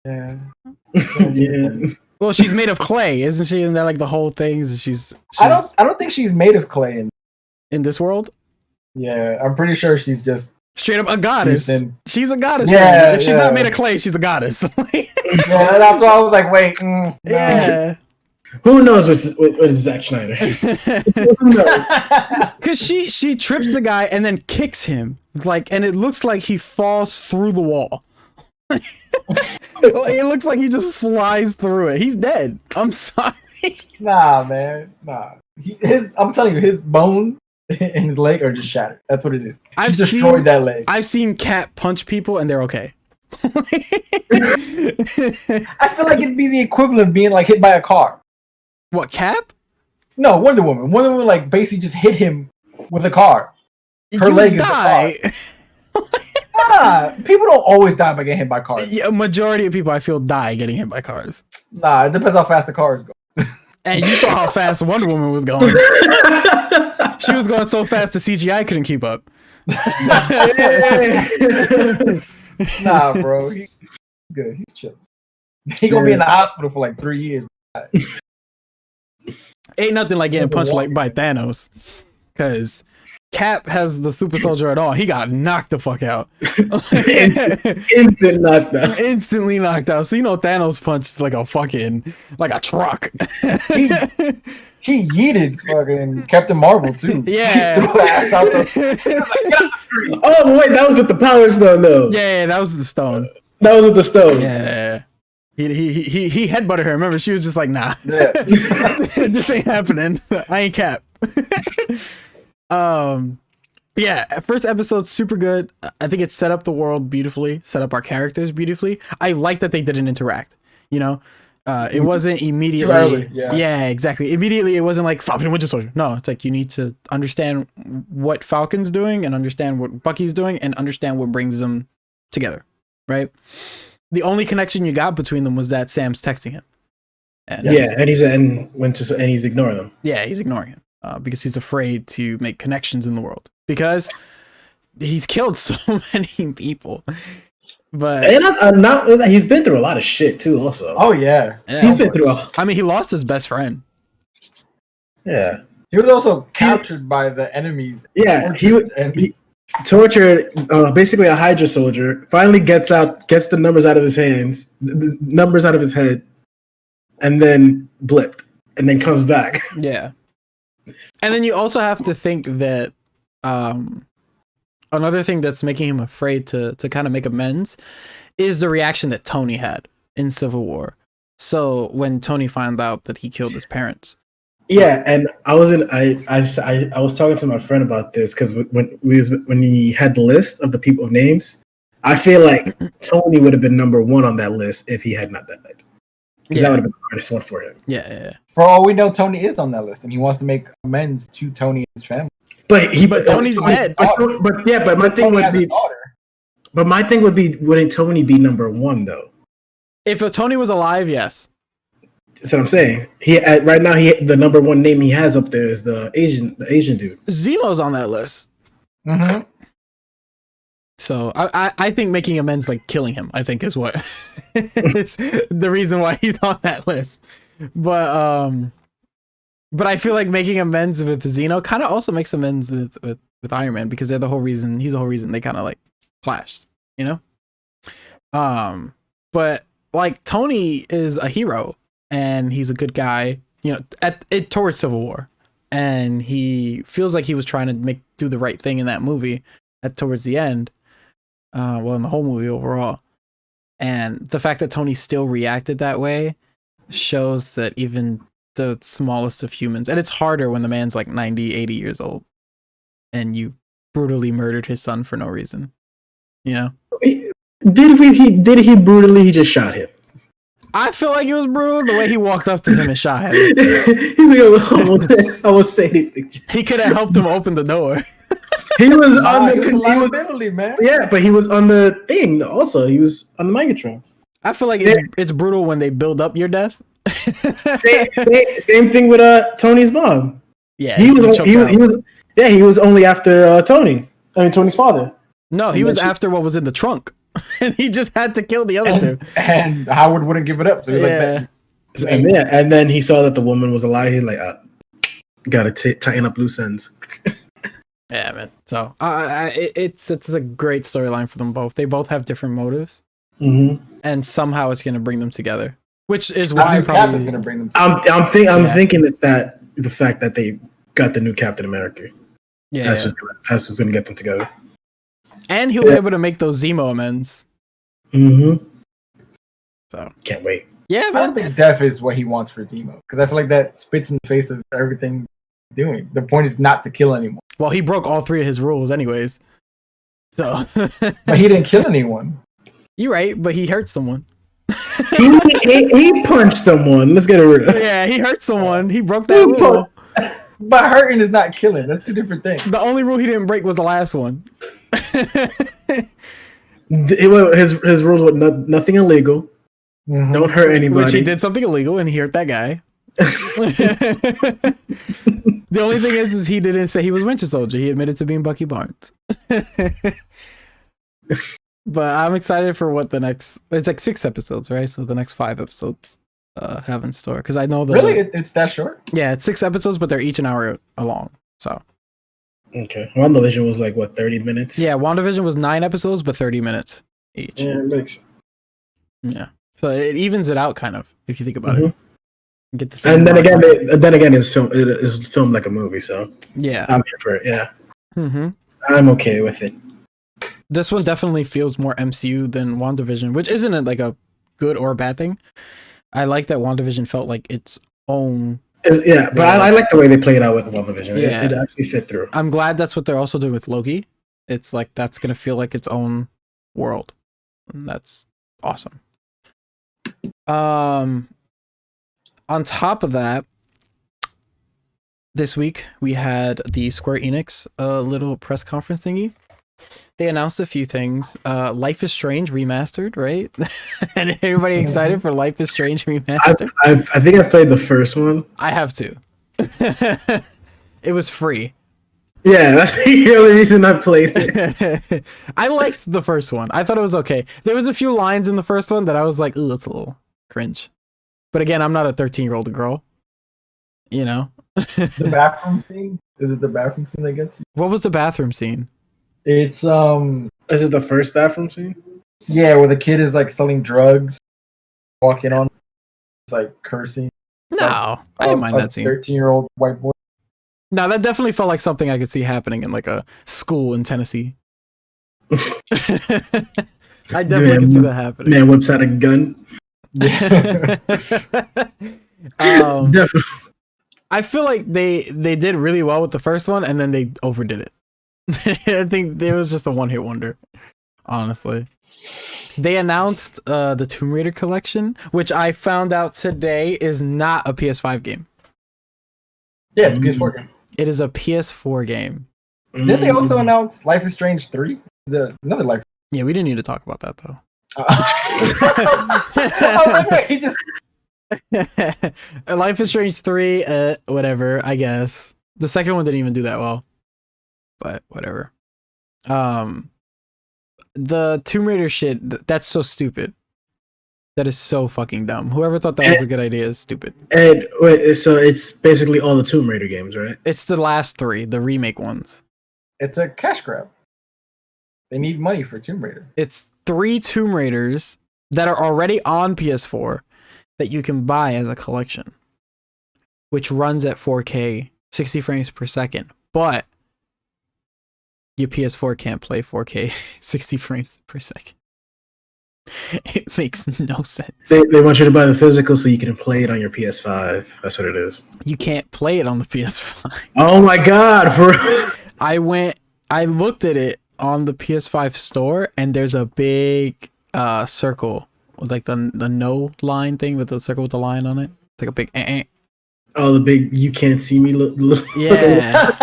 Yeah. Well, she's made of clay, isn't she? And that like the whole thing is she's I don't think she's made of clay in this world. Yeah, I'm pretty sure she's just straight up a goddess. She's a goddess. Yeah, if she's not made of clay, she's a goddess. Yeah, that's why I was like, wait. Yeah. Who knows what is Zack Snyder? Because she trips the guy and then kicks him, and it looks like he falls through the wall. It looks like he just flies through it. He's dead. I'm sorry. Nah, man. Nah. I'm telling you, his bone and his leg are just shattered. That's what it is. He destroyed that leg. I've seen Cat punch people and they're okay. I feel like it'd be the equivalent of being like hit by a car. What, Cap? No, Wonder Woman. Wonder Woman like basically just hit him with a car. Her leg is a car. People don't always die by getting hit by cars. Yeah, majority of people I feel die getting hit by cars. Nah, it depends how fast the cars go. And you saw how fast Wonder Woman was going. She was going so fast the CGI couldn't keep up. Nah, bro. He's good. He's chill. He gonna be in the hospital for like 3 years. Ain't nothing like getting punched like by Thanos. Because Cap has the super soldier at all. He got knocked the fuck out. Instant knockdown. Instantly knocked out. So you know Thanos punched like a truck. He yeeted fucking Captain Marvel tue. Yeah. He threw ass out the screen. Oh wait, that was with the Power Stone though. Yeah, that was the stone. That was with the stone. Yeah. He headbutted her. Remember, she was just like, nah. Yeah. This ain't happening. I ain't Cap. Yeah, first episode's super good. I think it set up the world beautifully, set up our characters beautifully. I like that they didn't interact, you know? It wasn't immediately. Early, yeah, exactly. Immediately, it wasn't like Falcon and Winter Soldier. No, it's like you need to understand what Falcon's doing and understand what Bucky's doing and understand what brings them together. right? The only connection you got between them was that Sam's texting him. And, and he's ignoring them. Yeah, he's ignoring him because he's afraid to make connections in the world because he's killed so many people. But he's been through a lot of shit too. Also, he's been through. I mean, he lost his best friend. Yeah, he was also captured by the enemies. Yeah, he tortured basically a Hydra soldier. Finally gets the numbers out of his hands, the numbers out of his head, and then blipped, and then comes back. Yeah, and then you also have to think that another thing that's making him afraid to kind of make amends is the reaction that Tony had in Civil War. So when Tony found out that he killed his parents. Yeah, and I was talking to my friend about this because when he had the list of the people of names, I feel like Tony would have been number one on that list if he had not died. Because that would have been the hardest one for him. Yeah. For all we know, Tony is on that list, and he wants to make amends to Tony and his family. But Tony's dead. But my thing would be. But my thing would be, wouldn't Tony be number one though? If Tony was alive, yes. That's what I'm saying. Right now the number one name he has up there is the Asian dude. Zemo's on that list. Mm-hmm. So I think making amends, like killing him, I think is what is the reason why he's on that list. But I feel like making amends with Zeno kind of also makes amends with Iron Man because they're the whole reason. He's the whole reason they kind of like clashed, you know. But like Tony is a hero and he's a good guy, you know, towards Civil War, and he feels like he was trying to do the right thing in that movie towards the end. In the whole movie overall, and the fact that Tony still reacted that way shows that even the smallest of humans, and it's harder when the man's like 90, 80 years old and you brutally murdered his son for no reason, you know? Did he brutally? He just shot him. I feel like it was brutal the way he walked up to him and shot him. He's like, I won't say anything. He could have helped him open the door. He was on the liability, man. Yeah, but he was on the thing also. He was on the Megatron. I feel like it's brutal when they build up your death. Same thing with Tony's mom. Yeah, he was only after Tony. I mean Tony's father. No, he was after what was in the trunk, and he just had to kill the other two. And Howard wouldn't give it up, so he was like, and then he saw that the woman was alive. He's like, gotta tighten up loose ends. Yeah, man. So it's a great storyline for them both. They both have different motives, and somehow it's going to bring them together. Which is why probably is going to bring them together. I'm thinking it's that the fact that they got the new Captain America. Yeah, that's what's going to get them together. And he'll be able to make those Zemo amends. So can't wait. Yeah, man. I don't think death is what he wants for Zemo because I feel like that spits in the face of everything he's doing. The point is not to kill anyone. Well, he broke all three of his rules anyways. So but he didn't kill anyone. You're right, but he hurt someone. he punched someone. Let's get it real. Yeah, he hurt someone. He broke that rule. But hurting is not killing. That's two different things. The only rule he didn't break was the last one. His rules were nothing illegal. Don't hurt anybody. Which he did something illegal and he hurt that guy. The only thing is he didn't say he was Winter Soldier. He admitted to being Bucky Barnes. But I'm excited for what the next. It's like 6 episodes, right? So the next 5 episodes have in store. Because I know really it's that short. Yeah, it's 6 episodes, but they're each an hour long. So okay, WandaVision was like what 30 minutes. Yeah, WandaVision was 9 episodes, but 30 minutes each. Yeah, it makes. Yeah, so it evens it out kind of if you think about it. Get the and then again, it's filmed like a movie, so yeah, I'm here for it. Yeah, I'm okay with it. This one definitely feels more MCU than WandaVision, which isn't like a good or a bad thing. I like that WandaVision felt like its own. Yeah, but I like the way they played out with WandaVision. Yeah. It actually fit through. I'm glad that's what they're also doing with Loki. It's like that's gonna feel like its own world, and that's awesome. On top of that, this week we had the Square Enix little press conference thingy They announced a few things. Life is Strange Remastered, right? And everybody excited for Life is Strange Remastered? I think I played the first one. I have to. It was free. Yeah, that's the only reason I played it. I liked the first one. I thought it was okay. There was a few lines in the first one that I was like, ooh, that's a little cringe. But again, I'm not a 13-year-old girl. You know? The bathroom scene? Is it the bathroom scene that gets you? What was the bathroom scene? It's This is the first bathroom scene? yeah, where the kid is like selling drugs, walking on, it's like cursing. No, I didn't mind that scene. 13-year-old white boy. No, that definitely felt like something I could see happening in like a school in Tennessee. I definitely could see that happening. Man whips out a gun. Definitely. I feel like they did really well with the first one, and then they overdid it. I think it was just a one-hit wonder, honestly. They announced the Tomb Raider collection, which I found out today is not a PS5 game. Yeah, it's a PS4 game. It is a PS4 game. Didn't they also announce Life is Strange 3? Another Life. Yeah, we didn't need to talk about that though. I was like, wait, he just Life is Strange 3, whatever, I guess. The second one didn't even do that well. But whatever. The Tomb Raider shit, that's so stupid. That is so fucking dumb. Whoever thought that was a good idea is stupid. And wait, so it's basically all the Tomb Raider games, right? It's the last three, the remake ones. it's a cash grab. They need money for Tomb Raider. It's 3 Tomb Raiders that are already on PS4 that you can buy as a collection, which runs at 4K, 60 frames per second. But your PS4 can't play 4K, 60 frames per second. It makes no sense. They want you to buy the physical so you can play it on your PS5. That's what it is. You can't play it on the PS5. Oh my god, bro. I looked at it on the PS5 store, and there's a big circle with like the no line thing with the circle with the line on it. It's like a big Oh, the big you can't see me look. Yeah.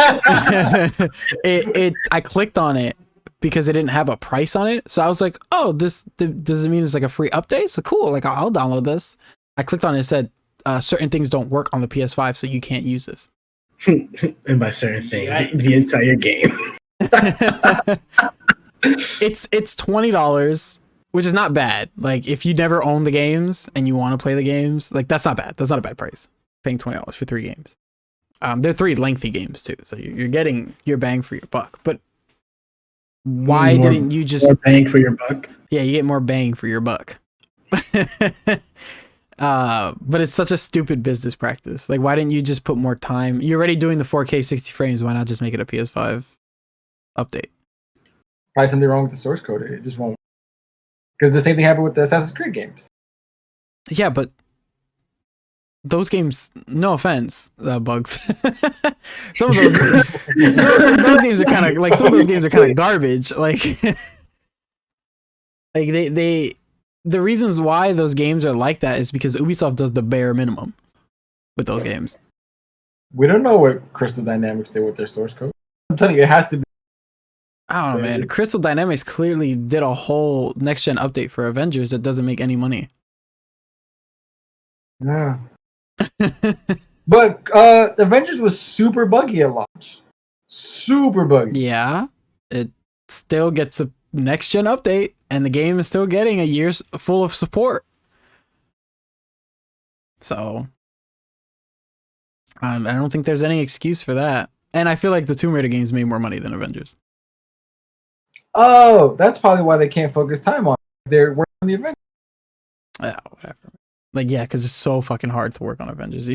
I clicked on it because it didn't have a price on it. So I was like, oh, does it mean it's like a free update? So cool, like I'll download this. I clicked on it, it said certain things don't work on the PS5, so you can't use this. And by certain things, the entire game. It's $20, which is not bad. Like if you never own the games and you want to play the games, like that's not bad. That's not a bad price. Paying $20 for 3 games. They're 3 lengthy games too, so you're getting your bang for your buck. But why didn't you just more bang for your buck? Yeah, you get more bang for your buck. But it's such a stupid business practice. Like, why didn't you just put more time? You're already doing the 4K 60 frames. Why not just make it a PS5 update? Probably something wrong with the source code. It just won't. Because the same thing happened with the Assassin's Creed games. Yeah, but those games, no offense, Bugs. Some of those games are kind of like garbage. Like, the reasons why those games are like that is because Ubisoft does the bare minimum with those games. We don't know what Crystal Dynamics did with their source code. I'm telling you, it has to be. I don't know, man. Crystal Dynamics clearly did a whole next gen update for Avengers that doesn't make any money. Yeah. But Avengers was super buggy at launch. Super buggy. Yeah. It still gets a next gen update, and the game is still getting a year's full of support. So I don't think there's any excuse for that. And I feel like the Tomb Raider games made more money than Avengers. Oh, that's probably why they can't focus time on it. They're working on the Avengers. Yeah, whatever. Like, yeah, because it's so fucking hard to work on Avengers.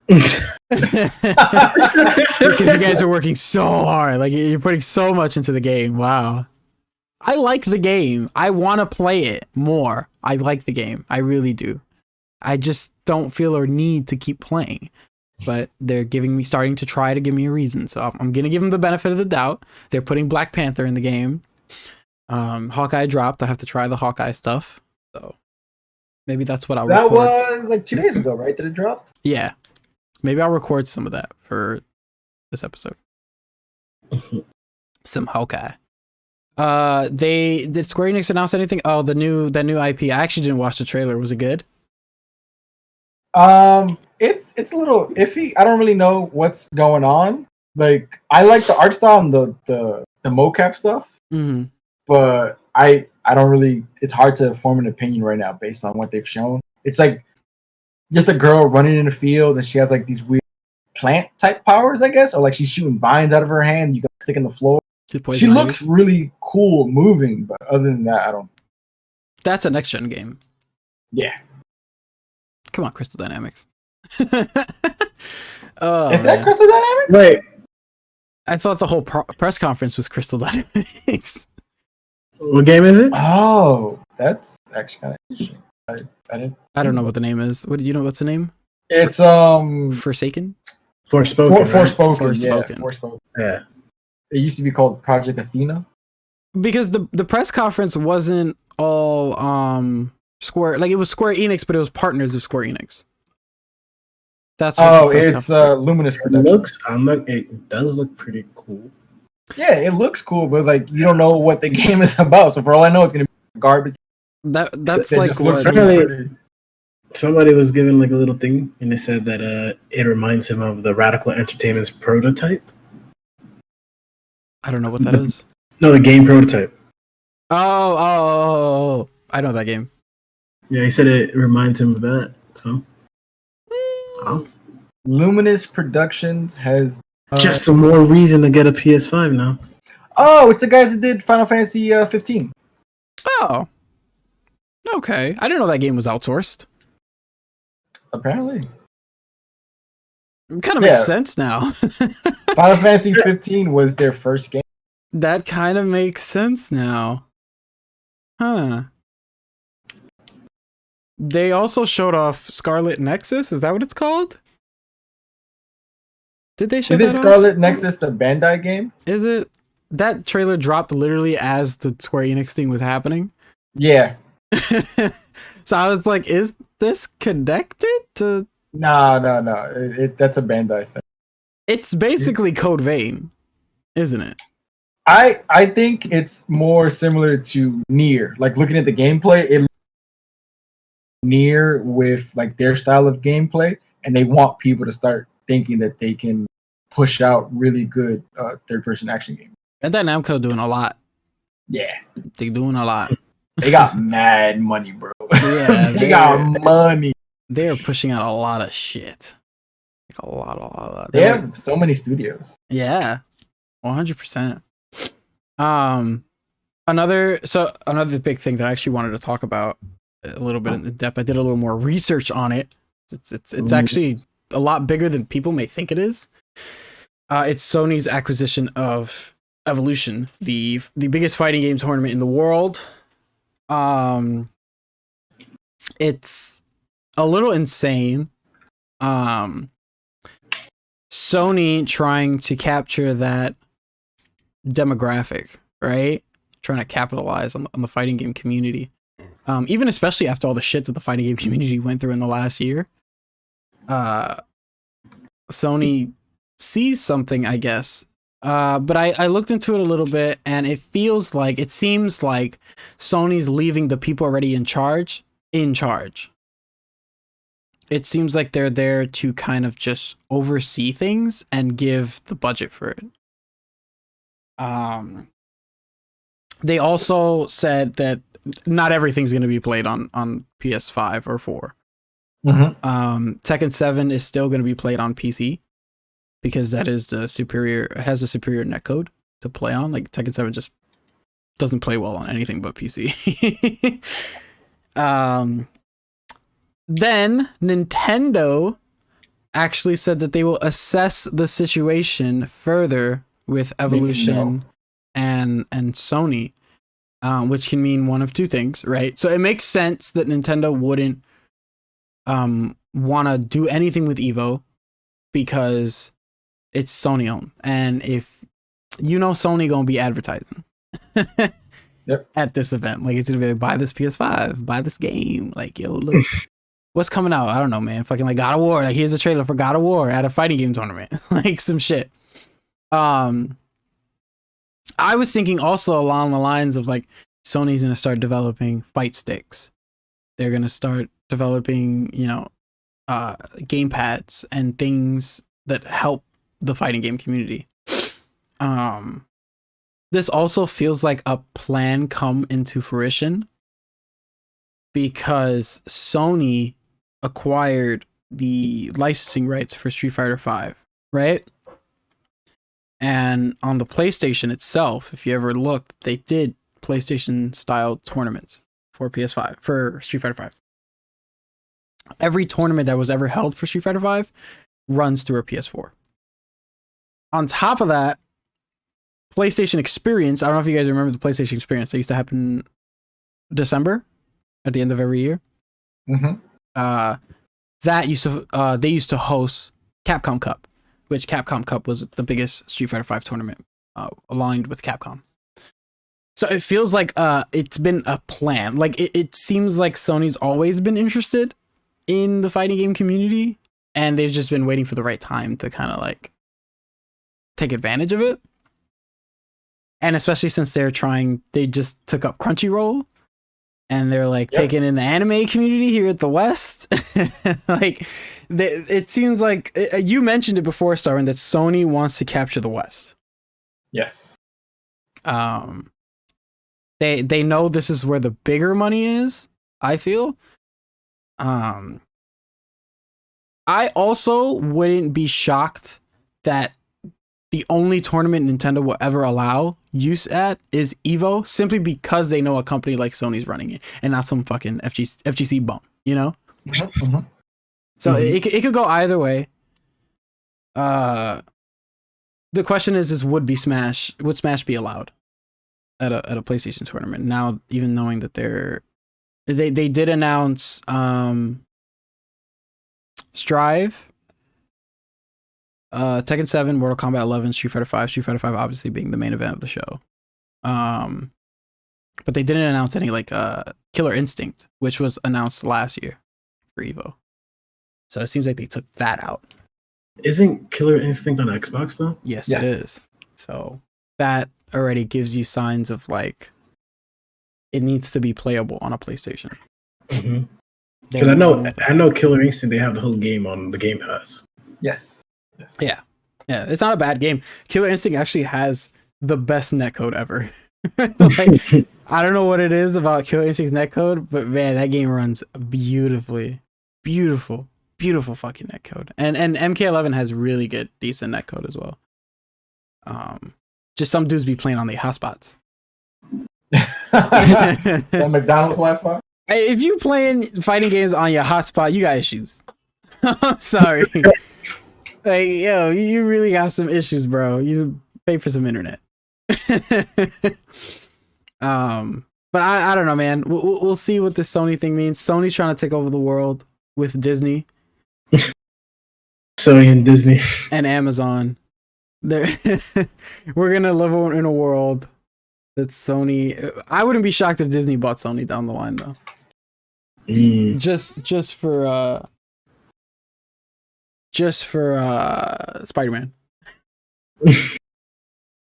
Because you guys are working so hard. Like, you're putting so much into the game. Wow. I like the game. I want to play it more. I like the game. I really do. I just don't feel or need to keep playing. But they're starting to try to give me a reason. So I'm going to give them the benefit of the doubt. They're putting Black Panther in the game. Hawkeye dropped. I have to try the Hawkeye stuff. So maybe that's what I'll record. That was like 2 days ago, right? Did it drop? Yeah. Maybe I'll record some of that for this episode. Some Hawkeye. They did Square Enix announce anything? Oh, the new IP. I actually didn't watch the trailer. Was it good? It's a little iffy. I don't really know what's going on. Like, I like the art style and the mocap stuff, but I don't really. It's hard to form an opinion right now based on what they've shown. It's like just a girl running in the field, and she has like these weird plant type powers, I guess, or like she's shooting vines out of her hand. You got stick in the floor. She looks really cool moving, but other than that, I don't. That's a next gen game. Yeah. Come on, Crystal Dynamics. Is that Crystal Dynamics? Wait, I thought the whole press conference was Crystal Dynamics. what game is it? Oh, that's actually kind of interesting. I don't know what the name is. What do you know? What's the name? It's Forsaken. Forspoken. Forspoken. Yeah. It used to be called Project Athena. Because the press conference wasn't all Square, like it was Square Enix, but it was partners of Square Enix. That's what it's Luminous Productions. It does look pretty cool. Yeah, it looks cool, but like you don't know what the game is about. So for all I know, it's gonna be garbage. That's it like just looks what, really Somebody was given like a little thing, and they said that it reminds him of the Radical Entertainment's prototype. I don't know what that is. No, the game prototype. Oh, I know that game. Yeah, he said it reminds him of that. So, Luminous Productions has just some more reason to get a PS5 now. Oh, it's the guys that did Final Fantasy 15. Oh, okay. I didn't know that game was outsourced. Apparently, It kind of makes sense now. Final Fantasy 15 was their first game. That kind of makes sense now. Huh. They also showed off Scarlet Nexus. Is that what it's called? Did they show that off? Scarlet Nexus, the Bandai game? Is it? That trailer dropped literally as the Square Enix thing was happening. Yeah. So I was like, is this connected to... No. That's a Bandai thing. It's basically Code Vein, isn't it? I think it's more similar to Nier. Like looking at the gameplay, it Nier with like their style of gameplay, and they want people to start thinking that they can push out really good third-person action games. And that Namco doing a lot. Yeah, They're doing a lot. They got mad money, bro. Yeah, they got money. They are pushing out a lot of shit. Like a lot. They have so many studios. Yeah, 100%. Another big thing that I actually wanted to talk about a little bit in depth. I did a little more research on it. It's actually a lot bigger than people may think it is. It's Sony's acquisition of Evolution, the biggest fighting game tournament in the world. It's a little insane. Sony trying to capture that demographic, right? Trying to capitalize on the fighting game community. Even especially after all the shit that the fighting game community went through in the last year. Sony sees something, I guess. But I looked into it a little bit, and it seems like Sony's leaving the people already in charge. It seems like they're there to kind of just oversee things and give the budget for it. They also said that not everything's going to be played on PS5 or 4. Mm-hmm. Tekken 7 is still going to be played on PC because that is has a superior netcode to play on. Like Tekken 7 just doesn't play well on anything but PC. Then Nintendo actually said that they will assess the situation further with Evolution and Sony, which can mean one of two things, right? So it makes sense that Nintendo wouldn't want to do anything with Evo because it's Sony owned, and if Sony gonna be advertising at this event, like it's gonna be like, buy this PS5, buy this game, like yo look. What's coming out? I don't know, man. Fucking like God of War. Like here's a trailer for God of War at a fighting game tournament. Like some shit. I was thinking also along the lines of like Sony's going to start developing fight sticks. They're going to start developing, game pads and things that help the fighting game community. This also feels like a plan come into fruition because Sony acquired the licensing rights for Street Fighter V, right? And on the PlayStation itself, if you ever looked, they did PlayStation style tournaments for PS5 for Street Fighter V. Every tournament that was ever held for Street Fighter V runs through a PS4. On top of that, PlayStation Experience, I don't know if you guys remember the PlayStation Experience. They used to happen December at the end of every year. Mm-hmm. They used to host Capcom Cup, which Capcom Cup was the biggest Street Fighter V tournament aligned with Capcom. So it feels like it's been a plan. Like it seems like Sony's always been interested in the fighting game community, and they've just been waiting for the right time to kind of like take advantage of it. And especially since they just took up Crunchyroll, and they're like taking in the anime community here at the West. Like, it seems like you mentioned it before, StarWind, that Sony wants to capture the West. Yes. They know this is where the bigger money is, I feel. I also wouldn't be shocked that the only tournament Nintendo will ever allow use at is EVO, simply because they know a company like Sony's running it and not some fucking FGC bum, you know? Mm-hmm. So it could go either way. The question is would Smash be allowed at a PlayStation tournament? Now, even knowing that they did announce Strive, Tekken 7, Mortal Kombat 11, Street Fighter 5 obviously being the main event of the show. But they didn't announce any like Killer Instinct, which was announced last year for EVO. So it seems like they took that out. Isn't Killer Instinct on Xbox though? Yes, it is. So that already gives you signs of like it needs to be playable on a PlayStation. Because I know Killer Instinct, they have the whole game on the Game Pass. Yes. Yeah, it's not a bad game. Killer Instinct actually has the best netcode ever. Like, I don't know what it is about Killer Instinct's netcode, but man, that game runs beautifully. Beautiful fucking netcode. And MK11 has really good, decent netcode as well. Just some dudes be playing on the hotspots. That McDonald's Wi-Fi? Hey, if you playing fighting games on your hotspot, you got issues. I'm sorry. Like, yo, you really got some issues, bro. You pay for some internet. But I don't know, man. We'll see what this Sony thing means. Sony's trying to take over the world with Disney. Sony and Disney. And Amazon. We're going to live in a world that Sony... I wouldn't be shocked if Disney bought Sony down the line, though. Just for Spider-Man.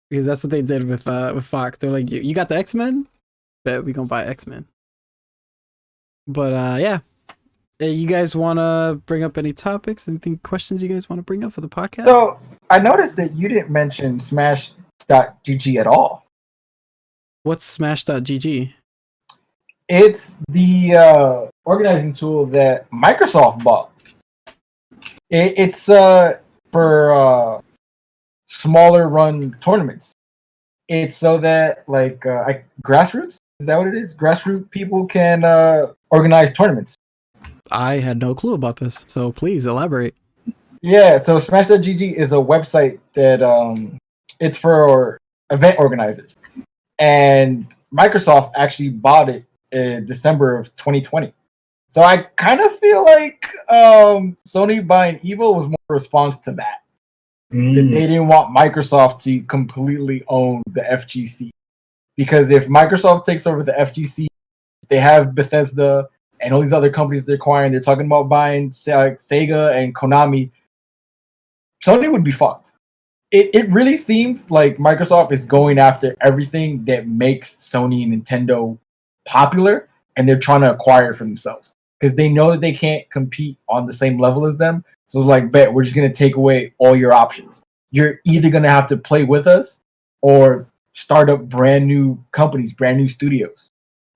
Because that's what they did with Fox. They're like, you got the X-Men? Bet we gonna buy X-Men. But yeah. You guys want to bring up any topics? Anything, questions you guys want to bring up for the podcast? So, I noticed that you didn't mention Smash.gg at all. What's Smash.gg? It's the organizing tool that Microsoft bought. It's for smaller run tournaments. It's so that like grassroots, is that what it is? Grassroots people can organize tournaments. I had no clue about this, so please elaborate. Yeah, so Smash.gg is a website that it's for event organizers, and Microsoft actually bought it in December of 2020. So I kind of feel like Sony buying Evo was more a response to that. That they didn't want Microsoft to completely own the FGC. Because if Microsoft takes over the FGC, they have Bethesda and all these other companies they're acquiring. They're talking about buying Sega and Konami. Sony would be fucked. it really seems like Microsoft is going after everything that makes Sony and Nintendo popular, and they're trying to acquire for themselves because they know that they can't compete on the same level as them. So it's like, bet we're just gonna take away all your options. You're either gonna have to play with us or start up brand new companies, brand new studios.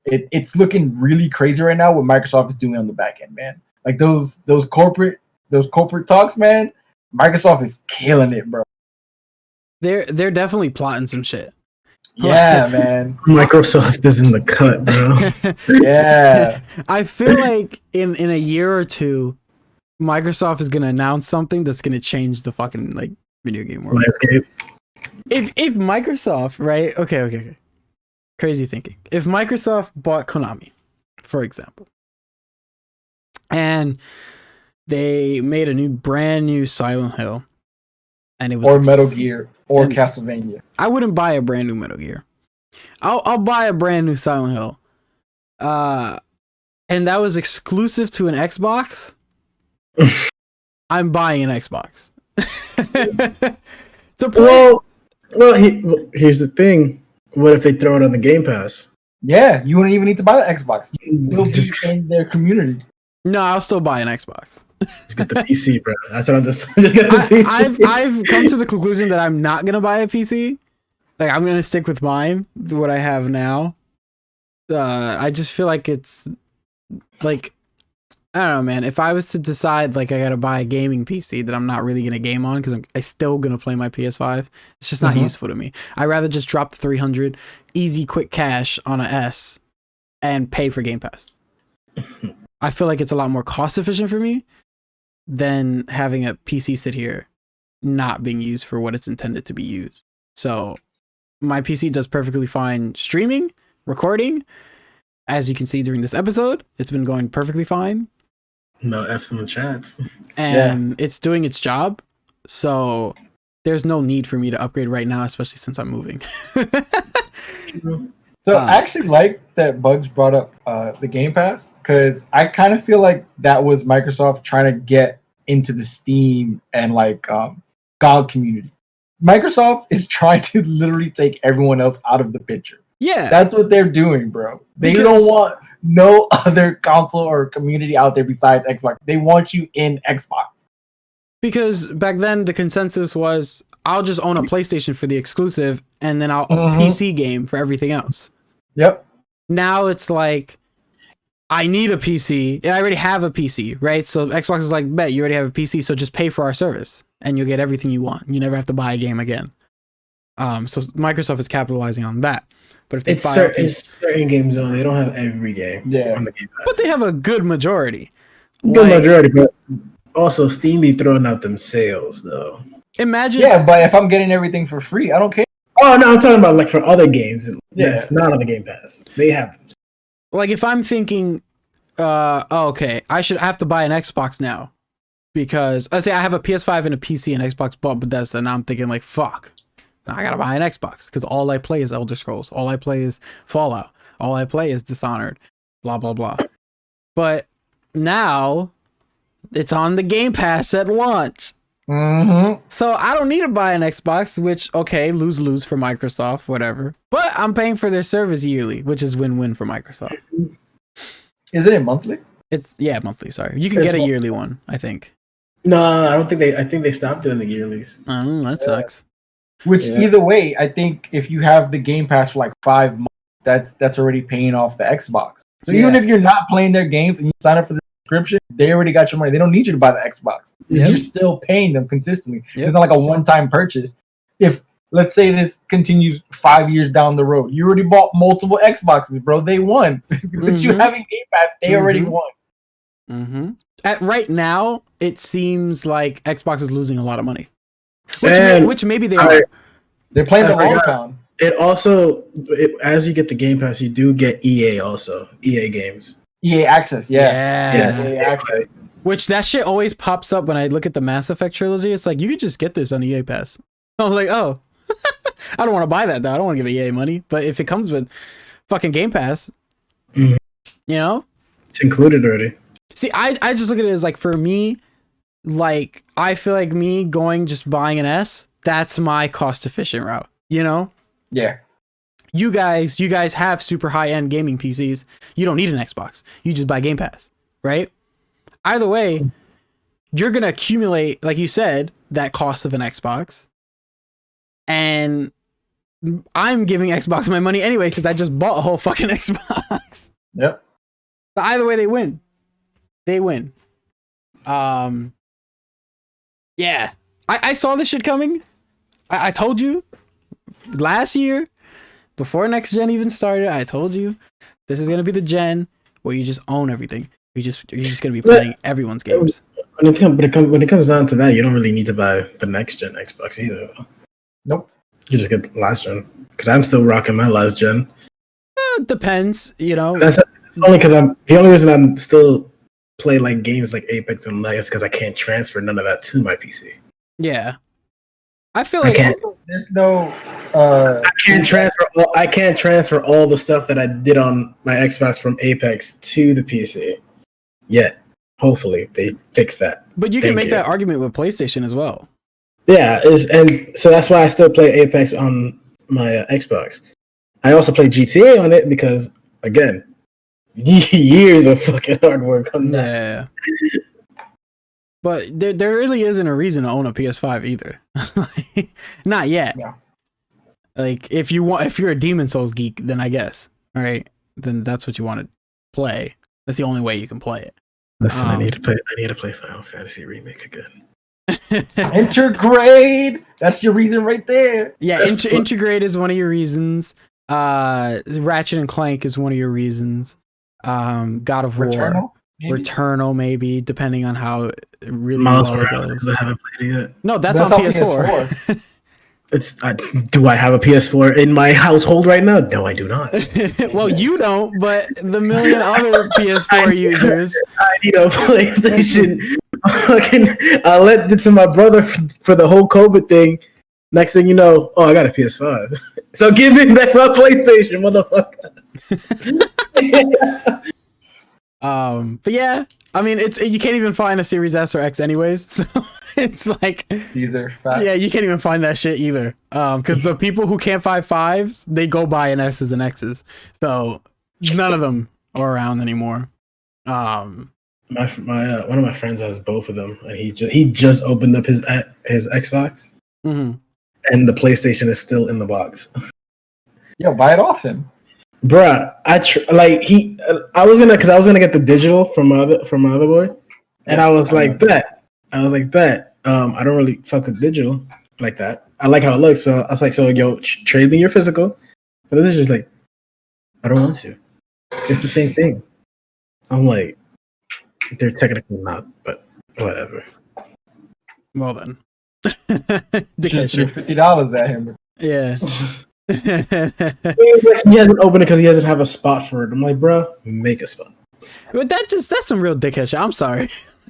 It's looking really crazy right now what Microsoft is doing on the back end, man. Like those corporate talks, man. Microsoft is killing it, bro. They're definitely plotting some shit. Yeah, man. Microsoft is in the cut, bro. Yeah. I feel like in a year or two, Microsoft is gonna announce something that's gonna change the fucking like video game world. Landscape. If Microsoft, right? Okay. Crazy thinking. If Microsoft bought Konami, for example, and they made a brand new Silent Hill, and it was or Metal Gear or Castlevania. I wouldn't buy a brand new Metal Gear. I'll buy a brand new Silent Hill. And that was exclusive to an Xbox. I'm buying an Xbox. Here's the thing. What if they throw it on the Game Pass? Yeah, you wouldn't even need to buy the Xbox. You'll just in their community. No, I'll still buy an Xbox. Just get the PC, bro. That's what I'm just get the PC. I've come to the conclusion that I'm not gonna buy a PC. Like I'm gonna stick with mine, what I have now. I just feel like it's like I don't know, man. If I was to decide like I gotta buy a gaming PC that I'm not really gonna game on because I'm still gonna play my PS5, it's just not useful to me. I'd rather just drop the 300, easy, quick cash on a S, and pay for Game Pass. I feel like it's a lot more cost efficient for me than having a PC sit here not being used for what it's intended to be used. So my PC does perfectly fine streaming, recording. As you can see during this episode, it's been going perfectly fine. No F's in the chats. And it's doing its job. So there's no need for me to upgrade right now, especially since I'm moving. So I actually like that Bugz brought up the Game Pass because I kind of feel like that was Microsoft trying to get into the Steam and like GOG community. Microsoft is trying to literally take everyone else out of the picture. Yeah. That's what they're doing, bro. They don't want no other console or community out there besides Xbox. They want you in Xbox. Because back then the consensus was I'll just own a PlayStation for the exclusive and then I'll own a PC game for everything else. Yep. Now it's like I need a PC. I already have a PC, right? So Xbox is like, bet you already have a PC, so just pay for our service and you'll get everything you want. You never have to buy a game again. So Microsoft is capitalizing on that. But if they buy certain games only, they don't have every game on the Game Pass. But they have a good majority. Good majority, but also Steam be throwing out them sales though. Imagine. Yeah, but if I'm getting everything for free, I don't care. Oh no, I'm talking about like for other games. Yes, not on the Game Pass. They have them. Like if I'm thinking, okay, I have to buy an Xbox now because let's say I have a PS5 and a PC and Xbox bought Bethesda, and I'm thinking like, fuck. I gotta buy an Xbox because all I play is Elder Scrolls. All I play is Fallout. All I play is Dishonored. Blah, blah, blah. But now it's on the Game Pass at launch. So I don't need to buy an Xbox, which, okay, lose for Microsoft, whatever. But I'm paying for their service yearly, which is win-win for Microsoft. Isn't it monthly? It's, monthly, sorry. You can get a yearly one, I think. No, I don't think I think they stopped doing the yearlies. Oh, that sucks. Which either way, I think if you have the Game Pass for like 5 months, that's already paying off the Xbox. So even if you're not playing their games and you sign up for the subscription, they already got your money. They don't need you to buy the Xbox. You're still paying them consistently. It's not like a one-time purchase. If let's say this continues 5 years down the road, you already bought multiple Xboxes, bro. They won. But you having Game Pass, they already won. Right now, it seems like Xbox is losing a lot of money. Which maybe they are. They're playing the long pound. It also, as you get the Game Pass, you do get EA also. EA games. EA Access, yeah. EA Access. Which that shit always pops up when I look at the Mass Effect trilogy. It's like, you could just get this on EA Pass. I'm like, oh. I don't want to buy that, though. I don't want to give EA money. But if it comes with fucking Game Pass, you know? It's included already. See, I just look at it as like, for me, like I feel like me just buying an S that's my cost efficient route. You know? Yeah. You guys have super high end gaming PCs. You don't need an Xbox. You just buy Game Pass, right? Either way, you're gonna accumulate, like you said, that cost of an Xbox, and I'm giving Xbox my money anyway because I just bought a whole fucking Xbox. Yep. But either way, they win. They win. Yeah, I saw this shit coming. I told you last year, before next gen even started. I told you this is gonna be the gen where you just own everything. You're just gonna be playing everyone's games. When it comes down to that, you don't really need to buy the next gen Xbox either. Nope. You just get the last gen. Because I'm still rocking my last gen. Depends, you know. That's only because the only reason I'm still play like games like Apex and Legacy because I can't transfer none of that to my PC. Yeah, I feel like there's no. I can't transfer all the stuff that I did on my Xbox from Apex to the PC yet. Hopefully they fix that. But you can make that argument with PlayStation as well. Yeah, and so that's why I still play Apex on my Xbox. I also play GTA on it because, again, years of fucking hard work on that. Yeah. But there really isn't a reason to own a PS5 either. Not yet. Yeah. Like if you're a Demon Souls geek, then I guess, all right, then that's what you want to play. That's the only way you can play it. Listen, I need to play Final Fantasy Remake again. Intergrade. That's your reason right there. Yeah, Intergrade is one of your reasons. Ratchet and Clank is one of your reasons. God of War, Returnal, maybe, depending on how really Miles well it Morales, goes. I haven't played it yet. No, that's on PS4. Do I have a PS4 in my household right now? No, I do not. Well, you don't, but the million other PS4 users. I need a PlayStation. I lent it to my brother for the whole COVID thing. Next thing you know, I got a PS5. So give me back my PlayStation, motherfucker. But yeah, I mean, you can't even find a Series S or X anyways, so it's like these are fat. Yeah, you can't even find that shit either. Because the people who can't find 5s, they go buy an S's and X's. So none of them are around anymore. My one of my friends has both of them, and he just opened up his Xbox, mm-hmm. and the PlayStation is still in the box. Yo, buy it off him. Bruh, I was gonna get the digital from my other boy, and I was like, bet. I don't really fuck with digital like that. I like how it looks, but I was like, so yo, trade me your physical. But this is just like, I don't want to. It's the same thing. I'm like, they're technically not, but whatever. Well then, just threw $50 at him. Yeah. He hasn't opened it because he doesn't have a spot for it. I'm like, bro, make a spot. But that's some real dickhead shit. I'm sorry.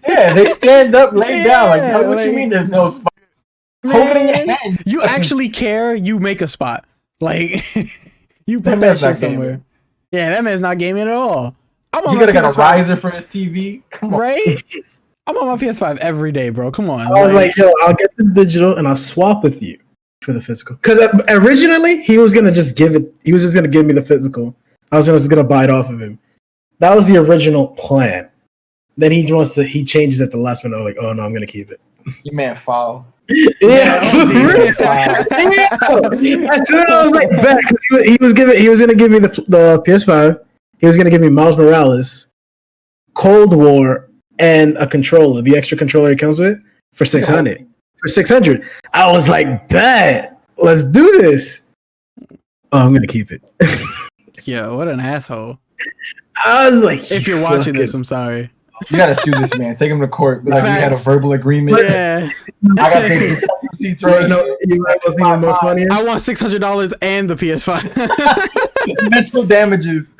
Yeah, they stand up, lay down. Like, what you mean there's no spot? Hold it in your hand. You actually care, you make a spot. Like, you put that shit somewhere. Gaming. Yeah, that man's not gaming at all. You gotta got a riser for his TV? Come on. Right? I'm on my PS5 every day, bro. Come on. I was like, yo, I'll get this digital and I'll swap with you for the physical. Because originally, he was just gonna give me the physical. I was just gonna buy it off of him. That was the original plan. Then he changes at the last minute. Like, oh no, I'm gonna keep it. You man foul. Yeah. As soon as I was like, back, because he was gonna give me the PS5. He was gonna give me Miles Morales, Cold War, and a controller. The extra controller it comes with for $600. For $600, I was like, bet, let's do this. Oh, I'm gonna keep it. Yo, what an asshole. I was like, if you're watching this, I'm sorry. You gotta sue this man. Take him to court. Like, we had a verbal agreement. Yeah. I got the seats right. More funny. I want $600 and the PS5. Mental damages.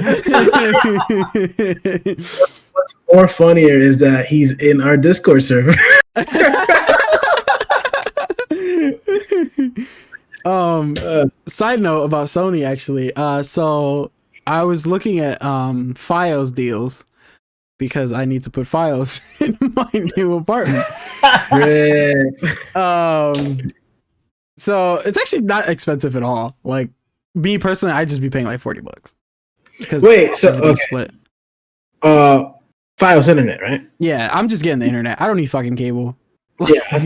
What's more funnier is that he's in our Discord server. Side note about Sony, actually. So I was looking at Fios deals because I need to put Fios in my new apartment. So it's actually not expensive at all. Like me personally, I'd just be paying like $40. Wait, so okay. Split. Files internet, right? Yeah, I'm just getting the internet. I don't need fucking cable. Yeah,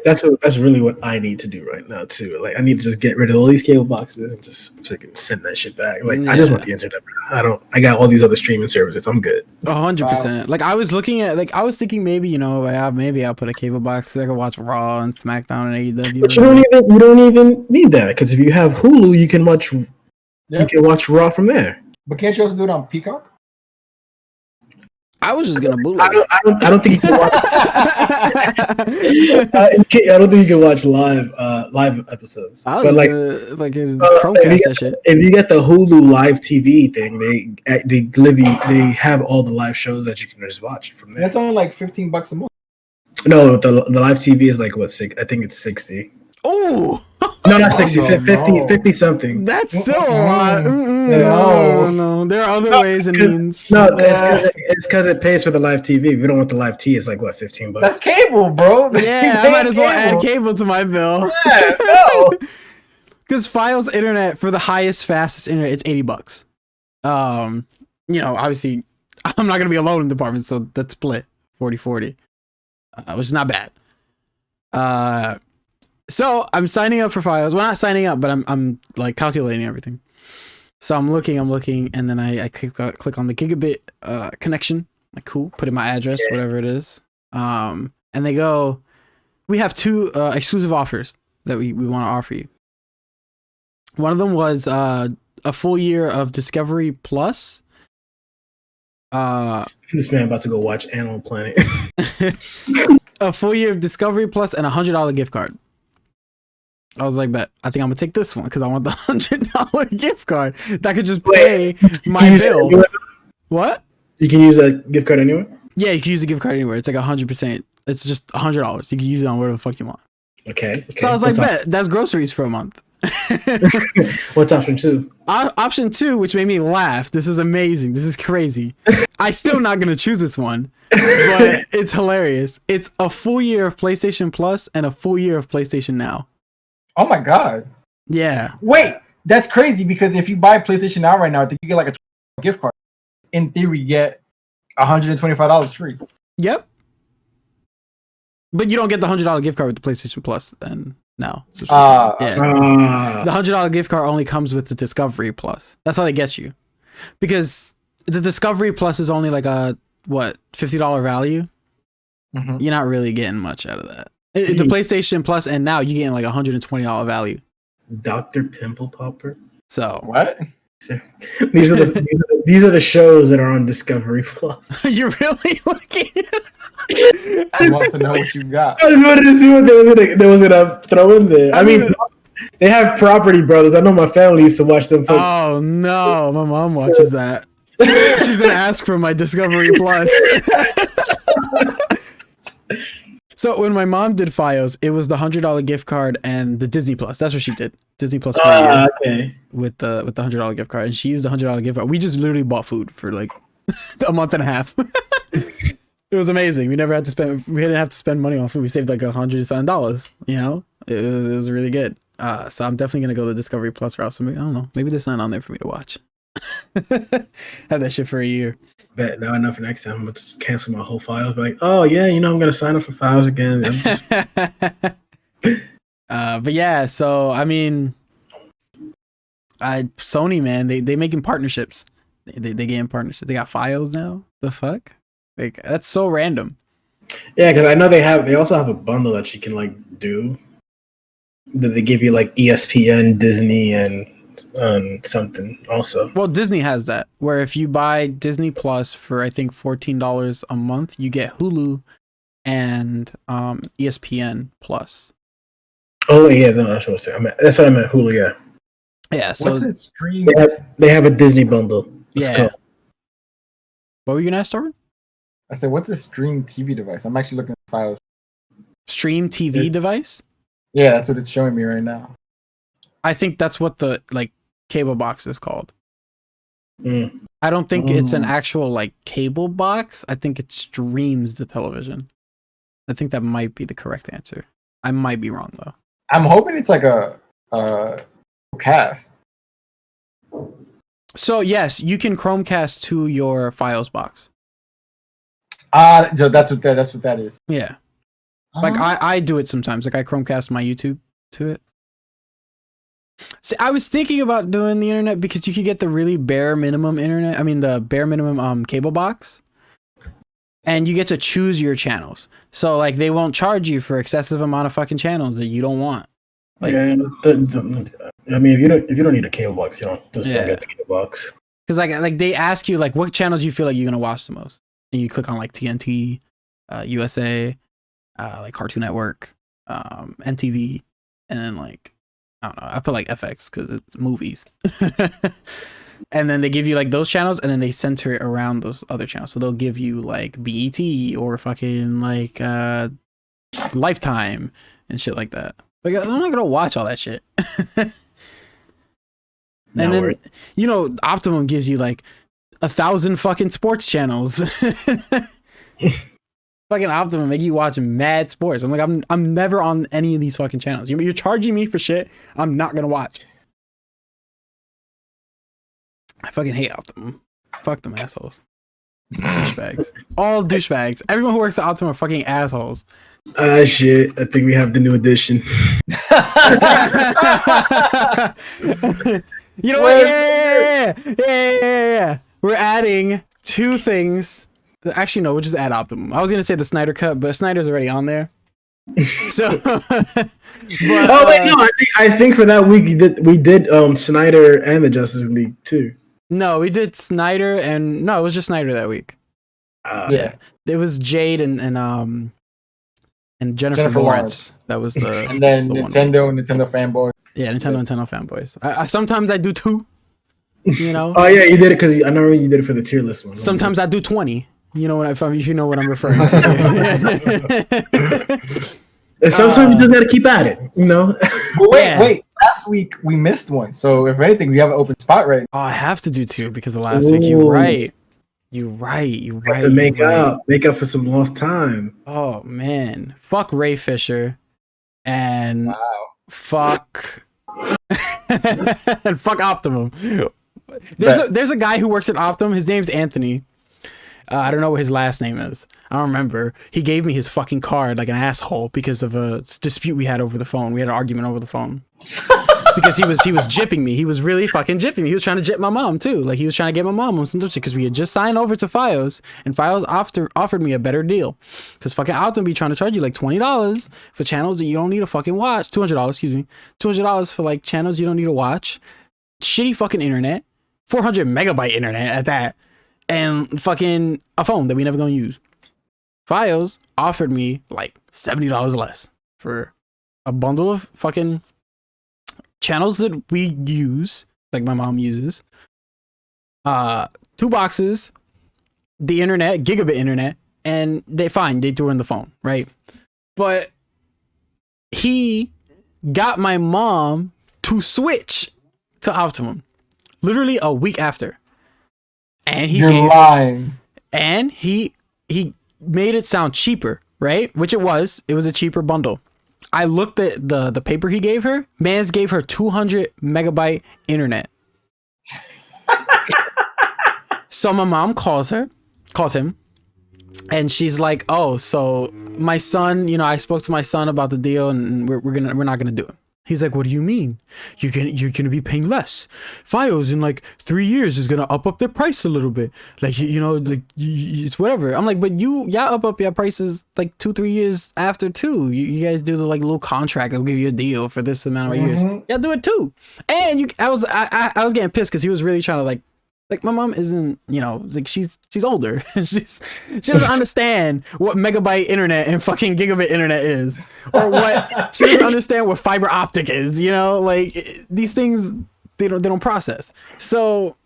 that's really what I need to do right now too. Like, I need to just get rid of all these cable boxes and just fucking send that shit back. Like, I just want the internet. I got all these other streaming services. I'm good. 100%. Like, I was thinking maybe, maybe I'll put a cable box so I can watch Raw and SmackDown and AEW. But you don't even need that, because if you have Hulu, you can watch Raw from there. But can't you also do it on Peacock? I was just gonna bootleg. I don't think you can watch. I don't think you can watch live episodes. I was but Chromecast that shit. If you get the Hulu live TV thing, they have all the live shows that you can just watch from there. That's only like $15 a month. No, the live TV is like what, I think it's 60. Oh. No, not 60, 50 something. That's still a lot. No. There are other ways and means. No, it's because it pays for the live TV. If you don't want the live TV, it's like what, $15? That's cable, bro. Yeah, I might as well add cable to my bill. Yeah, no. Because Files internet for the highest, fastest internet, it's $80. Obviously, I'm not gonna be alone in the department, so that's split 40-40, which is not bad. So I'm signing up for Files. Well, not signing up, but I'm like calculating everything. So I'm looking, and then I click on the gigabit connection. Like, cool, put in my address, whatever it is. And they go, we have two exclusive offers that we want to offer you. One of them was a full year of Discovery Plus. This man about to go watch Animal Planet. A full year of Discovery Plus and $100 gift card. I was like, bet, I think I'm gonna take this one because I want the $100 gift card that could just pay my bill. What? You can use that gift card anywhere? Yeah, you can use the gift card anywhere. It's like 100%. It's just $100. You can use it on whatever the fuck you want. Okay. So I was like, bet, that's groceries for a month. What's option 2? Option 2, which made me laugh. This is amazing. This is crazy. I still not gonna choose this one, but it's hilarious. It's a full year of PlayStation Plus and a full year of PlayStation Now. Oh my god. Yeah. Wait, that's crazy because if you buy PlayStation Now right now, I think you get like a gift card. In theory, you get $125 free. Yep. But you don't get the $100 gift card with the PlayStation Plus and Now. The $100 gift card only comes with the Discovery Plus. That's how they get you. Because the Discovery Plus is only like a $50 value. Mm-hmm. You're not really getting much out of that. The PlayStation Plus and Now, you're getting like $120 value. Dr. Pimple Popper. So what? These are the shows that are on Discovery Plus. You're really looking. I want to know what you got. I just wanted to see what there was gonna throw in there. I mean, they have Property Brothers. I know my family used to watch them. Oh no, my mom watches that. She's gonna ask for my Discovery Plus. So when my mom did Fios, it was the $100 gift card and the Disney Plus. That's what she did. Disney Plus for a year, okay. With the $100 gift card, and she used the $100 gift card. We just literally bought food for like a month and a half. It was amazing. We didn't have to spend money on food. We saved like $100. You know, it was really good. So I'm definitely gonna go the Discovery Plus route. So maybe, I don't know. Maybe there's nothing on there for me to watch. Have that shit for a year. Bet now enough for next time. I'm gonna just cancel my whole Files. Be like, oh yeah, I'm gonna sign up for Files again. But yeah, so I mean, Sony, man, they making partnerships. They getting partnerships. They got Files now. The fuck? Like, that's so random. Yeah, because I know they also have a bundle that you can like do. That they give you like ESPN, Disney, and something also. Well, Disney has that, where if you buy Disney Plus for I think $14 a month, you get Hulu and ESPN Plus. Oh yeah, no, that's what I was saying. That's what I meant. Hulu, yeah. Yeah. So what's this stream? They have a Disney bundle. Let's go. What were you gonna ask, Torben? I said, what's a stream TV device? I'm actually looking at Files. Stream TV device? Yeah, that's what it's showing me right now. I think that's what the like cable box is called. Mm. I don't think it's an actual like cable box. I think it streams the television. I think that might be the correct answer. I might be wrong though. I'm hoping it's like a cast. So yes, you can Chromecast to your Files box. So that's what that is. Yeah. Like I do it sometimes. Like I Chromecast my YouTube to it. See, I was thinking about doing the internet because you could get the really bare minimum internet. I mean, the bare minimum cable box, and you get to choose your channels. So like they won't charge you for excessive amount of fucking channels that you don't want. Like, I mean, if you don't need a cable box, you don't just don't get the cable box. Because like they ask you like what channels you feel like you're gonna watch the most, and you click on like TNT, USA, like Cartoon Network, MTV, and then like. I don't know. I put like FX because it's movies. And then they give you like those channels and then they center it around those other channels. So they'll give you like BET or fucking like Lifetime and shit like that. Like I'm not gonna watch all that shit. And then you know Optimum gives you like 1,000 fucking sports channels. Fucking Optimum make you watch mad sports. I'm like, I'm never on any of these fucking channels. You're charging me for shit I'm not gonna watch. I fucking hate Optimum. Fuck them assholes. Douchebags. All douchebags. Everyone who works at Optimum are fucking assholes. Shit. I think we have the new edition. You know what? Yeah. We're adding 2 things. Actually, no, we'll just add Optimum. I was gonna say the Snyder cut, but Snyder's already on there. So, but, I think for that week we did Snyder and the Justice League too. No, we did Snyder and no, it was just Snyder that week. Yeah, it was Jade and Jennifer Lawrence. That was the and then the Nintendo fanboys. Yeah, Nintendo fanboys. I sometimes I do 2. You know. Oh yeah, you did it because I know you did it for the tier list one. Sometimes I do 20. You know what you know what I'm referring to. And sometimes you just gotta keep at it, you know. Well, wait. Last week we missed one, so if anything, we have an open spot right now. Oh, I have to do 2 because of last week. You're right. Have to make up for some lost time. Oh man, fuck Ray Fisher, and fuck and fuck Optimum. There's a guy who works at Optimum. His name's Anthony. I don't know what his last name is. I don't remember. He gave me his fucking card like an asshole because of a dispute we had over the phone. We had an argument over the phone. Because he was jipping me. He was really fucking jipping me. He was trying to jip my mom too. Like he was trying to get my mom on some shit because we had just signed over to Fios and Fios offered me a better deal. Because fucking Optimum be trying to charge you like $20 for channels that you don't need to fucking watch. $200, excuse me. $200 for like channels you don't need to watch. Shitty fucking internet. 400 megabyte internet at that. And fucking a phone that we never gonna use. Fios offered me like $70 less for a bundle of fucking channels that we use, like my mom uses. 2 boxes, the internet, gigabit internet, and they threw in the phone, right? But he got my mom to switch to Optimum literally a week after. And You're lying. And he made it sound cheaper, right? Which it was. It was a cheaper bundle. I looked at the paper he gave her. Mans gave her 200 megabyte internet. So my mom calls him, and she's like, "Oh, so my son, I spoke to my son about the deal, and we're not gonna do it." He's like, "What do you mean? You're gonna be paying less. Fios in like 3 years is gonna up their price a little bit. Like it's whatever." I'm like, "But y'all up your prices like 2-3 years after too. You guys do the like little contract that'll give you a deal for this amount of years. Yeah, do it too." And I was getting pissed because he was really trying to like my mom isn't, like she's older. she doesn't understand what megabyte internet and fucking gigabit internet is, or what she doesn't understand what fiber optic is. Like these things they don't process. So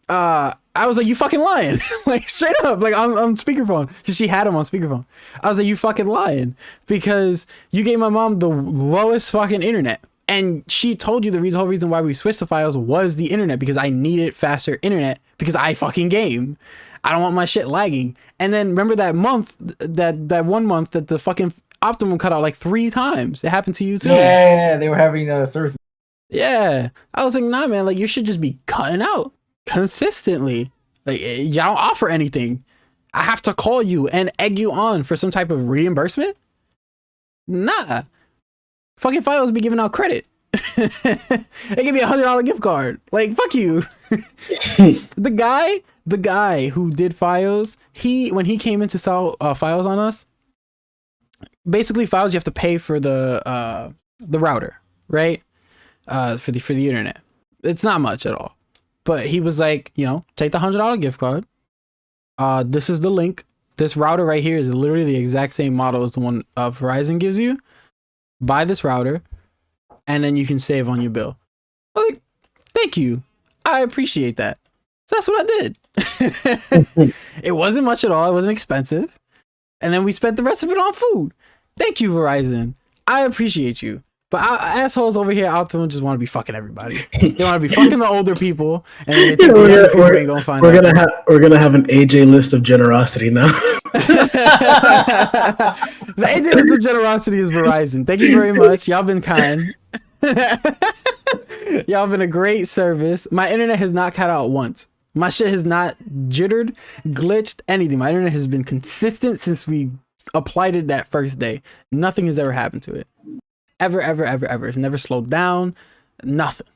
I was like, "You fucking lying!" Like straight up, like on speakerphone. She had him on speakerphone. I was like, "You fucking lying," because you gave my mom the lowest fucking internet. And she told you the whole reason why we switched to Fios was the internet, because I needed faster internet because I fucking game. I don't want my shit lagging. And then remember that month, that 1 month that the fucking Optimum cut out like 3 times. It happened to you too. Yeah, they were having services. Yeah. I was like, nah, man, like you should just be cutting out consistently. Like y'all don't offer anything. I have to call you and egg you on for some type of reimbursement? Nah. Fucking Files be giving out credit. They give me $100 gift card. Like, fuck you. The guy who did Files, when he came in to sell Files on us, basically Files you have to pay for the router, right? For the internet. It's not much at all. But he was like, you know, take the $100 gift card. This is the link. This router right here is literally the exact same model as the one Verizon gives you. Buy this router, and then you can save on your bill. I'm like, thank you. I appreciate that. So that's what I did. It wasn't much at all. It wasn't expensive. And then we spent the rest of it on food. Thank you, Verizon. I appreciate you. But assholes over here out there just want to be fucking everybody. They want to be fucking the older people, and they think the younger people ain't gonna find out. We're gonna have an AJ list of generosity now. The AJ list of generosity is Verizon. Thank you very much. Y'all been kind. Y'all been a great service. My internet has not cut out once. My shit has not jittered, glitched, anything. My internet has been consistent since we applied it that first day. Nothing has ever happened to it. Ever. It's never slowed down. Nothing.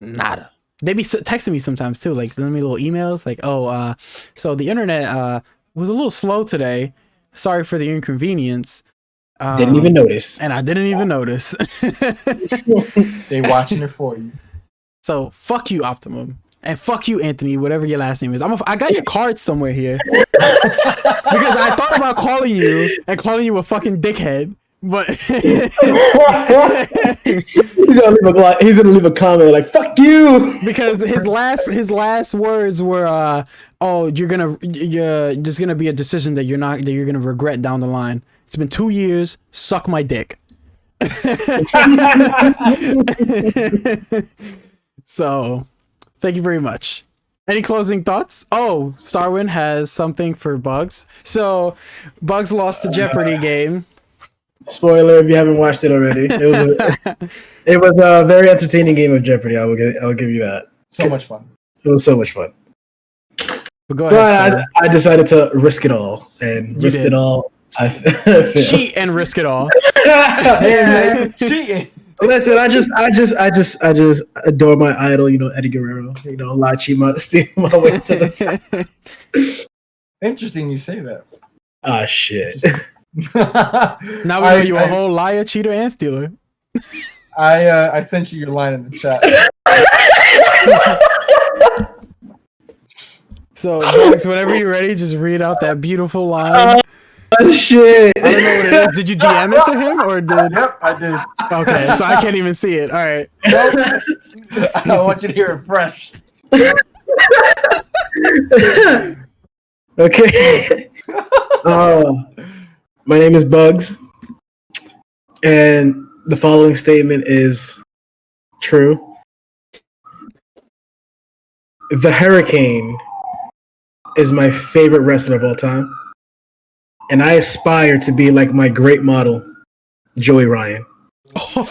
Nada. They be texting me sometimes too, like sending me little emails like, oh, so the internet was a little slow today. Sorry for the inconvenience. Didn't even notice. And I didn't even notice. They watching it for you. So fuck you, Optimum. And fuck you, Anthony, whatever your last name is. I got your card somewhere here. Because I thought about calling you and calling you a fucking dickhead. But he's gonna leave a comment like "fuck you" because his last words were oh you're just gonna be a decision that you're gonna regret down the line. It's been 2 years. Suck my dick. So thank you very much. Any closing thoughts? Oh, StarWind has something for Bugz. So Bugz lost the Jeopardy game. Spoiler if you haven't watched it already. It was a very entertaining game of Jeopardy. I'll give you that. So much fun. It was so much fun. But go ahead. But I decided to risk it all and risk it all. I cheat and risk it all. Yeah, cheating. Listen, I just adore my idol, Eddie Guerrero. La Chima, steal my way to the top. Interesting you say that. Ah, shit. Now we know you a whole liar, cheater, and stealer. I sent you your line in the chat. So, Alex, whenever you're ready, just read out that beautiful line. Oh, shit. I don't know what it is. Did you DM it to him or did? Yep, I did. Okay, so I can't even see it. All right. I want you to hear it fresh. Okay. My name is Bugz, and the following statement is true. The Hurricane is my favorite wrestler of all time, and I aspire to be like my great model, Joey Ryan. Oh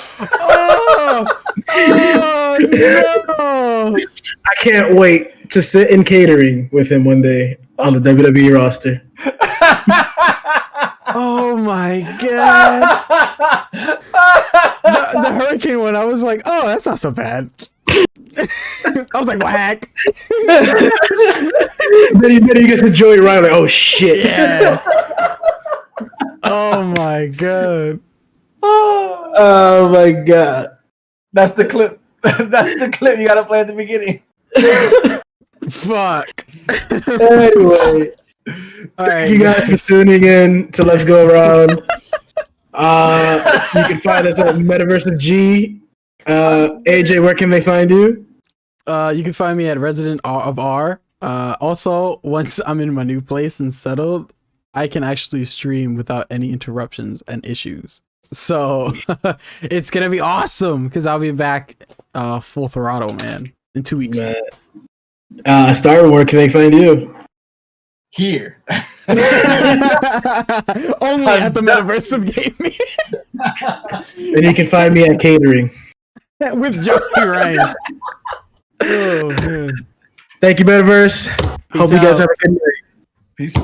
no! I can't wait to sit in catering with him one day on the WWE roster. Oh my god! The Hurricane one, I was like, oh, that's not so bad. I was like, whack. then he gets to Joey Ryan, like, oh shit. Yeah. Oh my god. Oh my god. That's the clip. That's the clip you gotta play at the beginning. Fuck. Anyway. Thank you guys for tuning in to Let's Go Around. You can find us at Metaverse of G. AJ, where can they find you? You can find me at Resident of R. Also, once I'm in my new place and settled, I can actually stream without any interruptions and issues. So it's gonna be awesome because I'll be back full throttle, man, in 2 weeks. Star, where can they find you? Here. Only at the metaverse of gaming. And you can find me at catering. With Joey Ryan. Oh man. Thank you, metaverse. Hope you guys have a good night. Peace.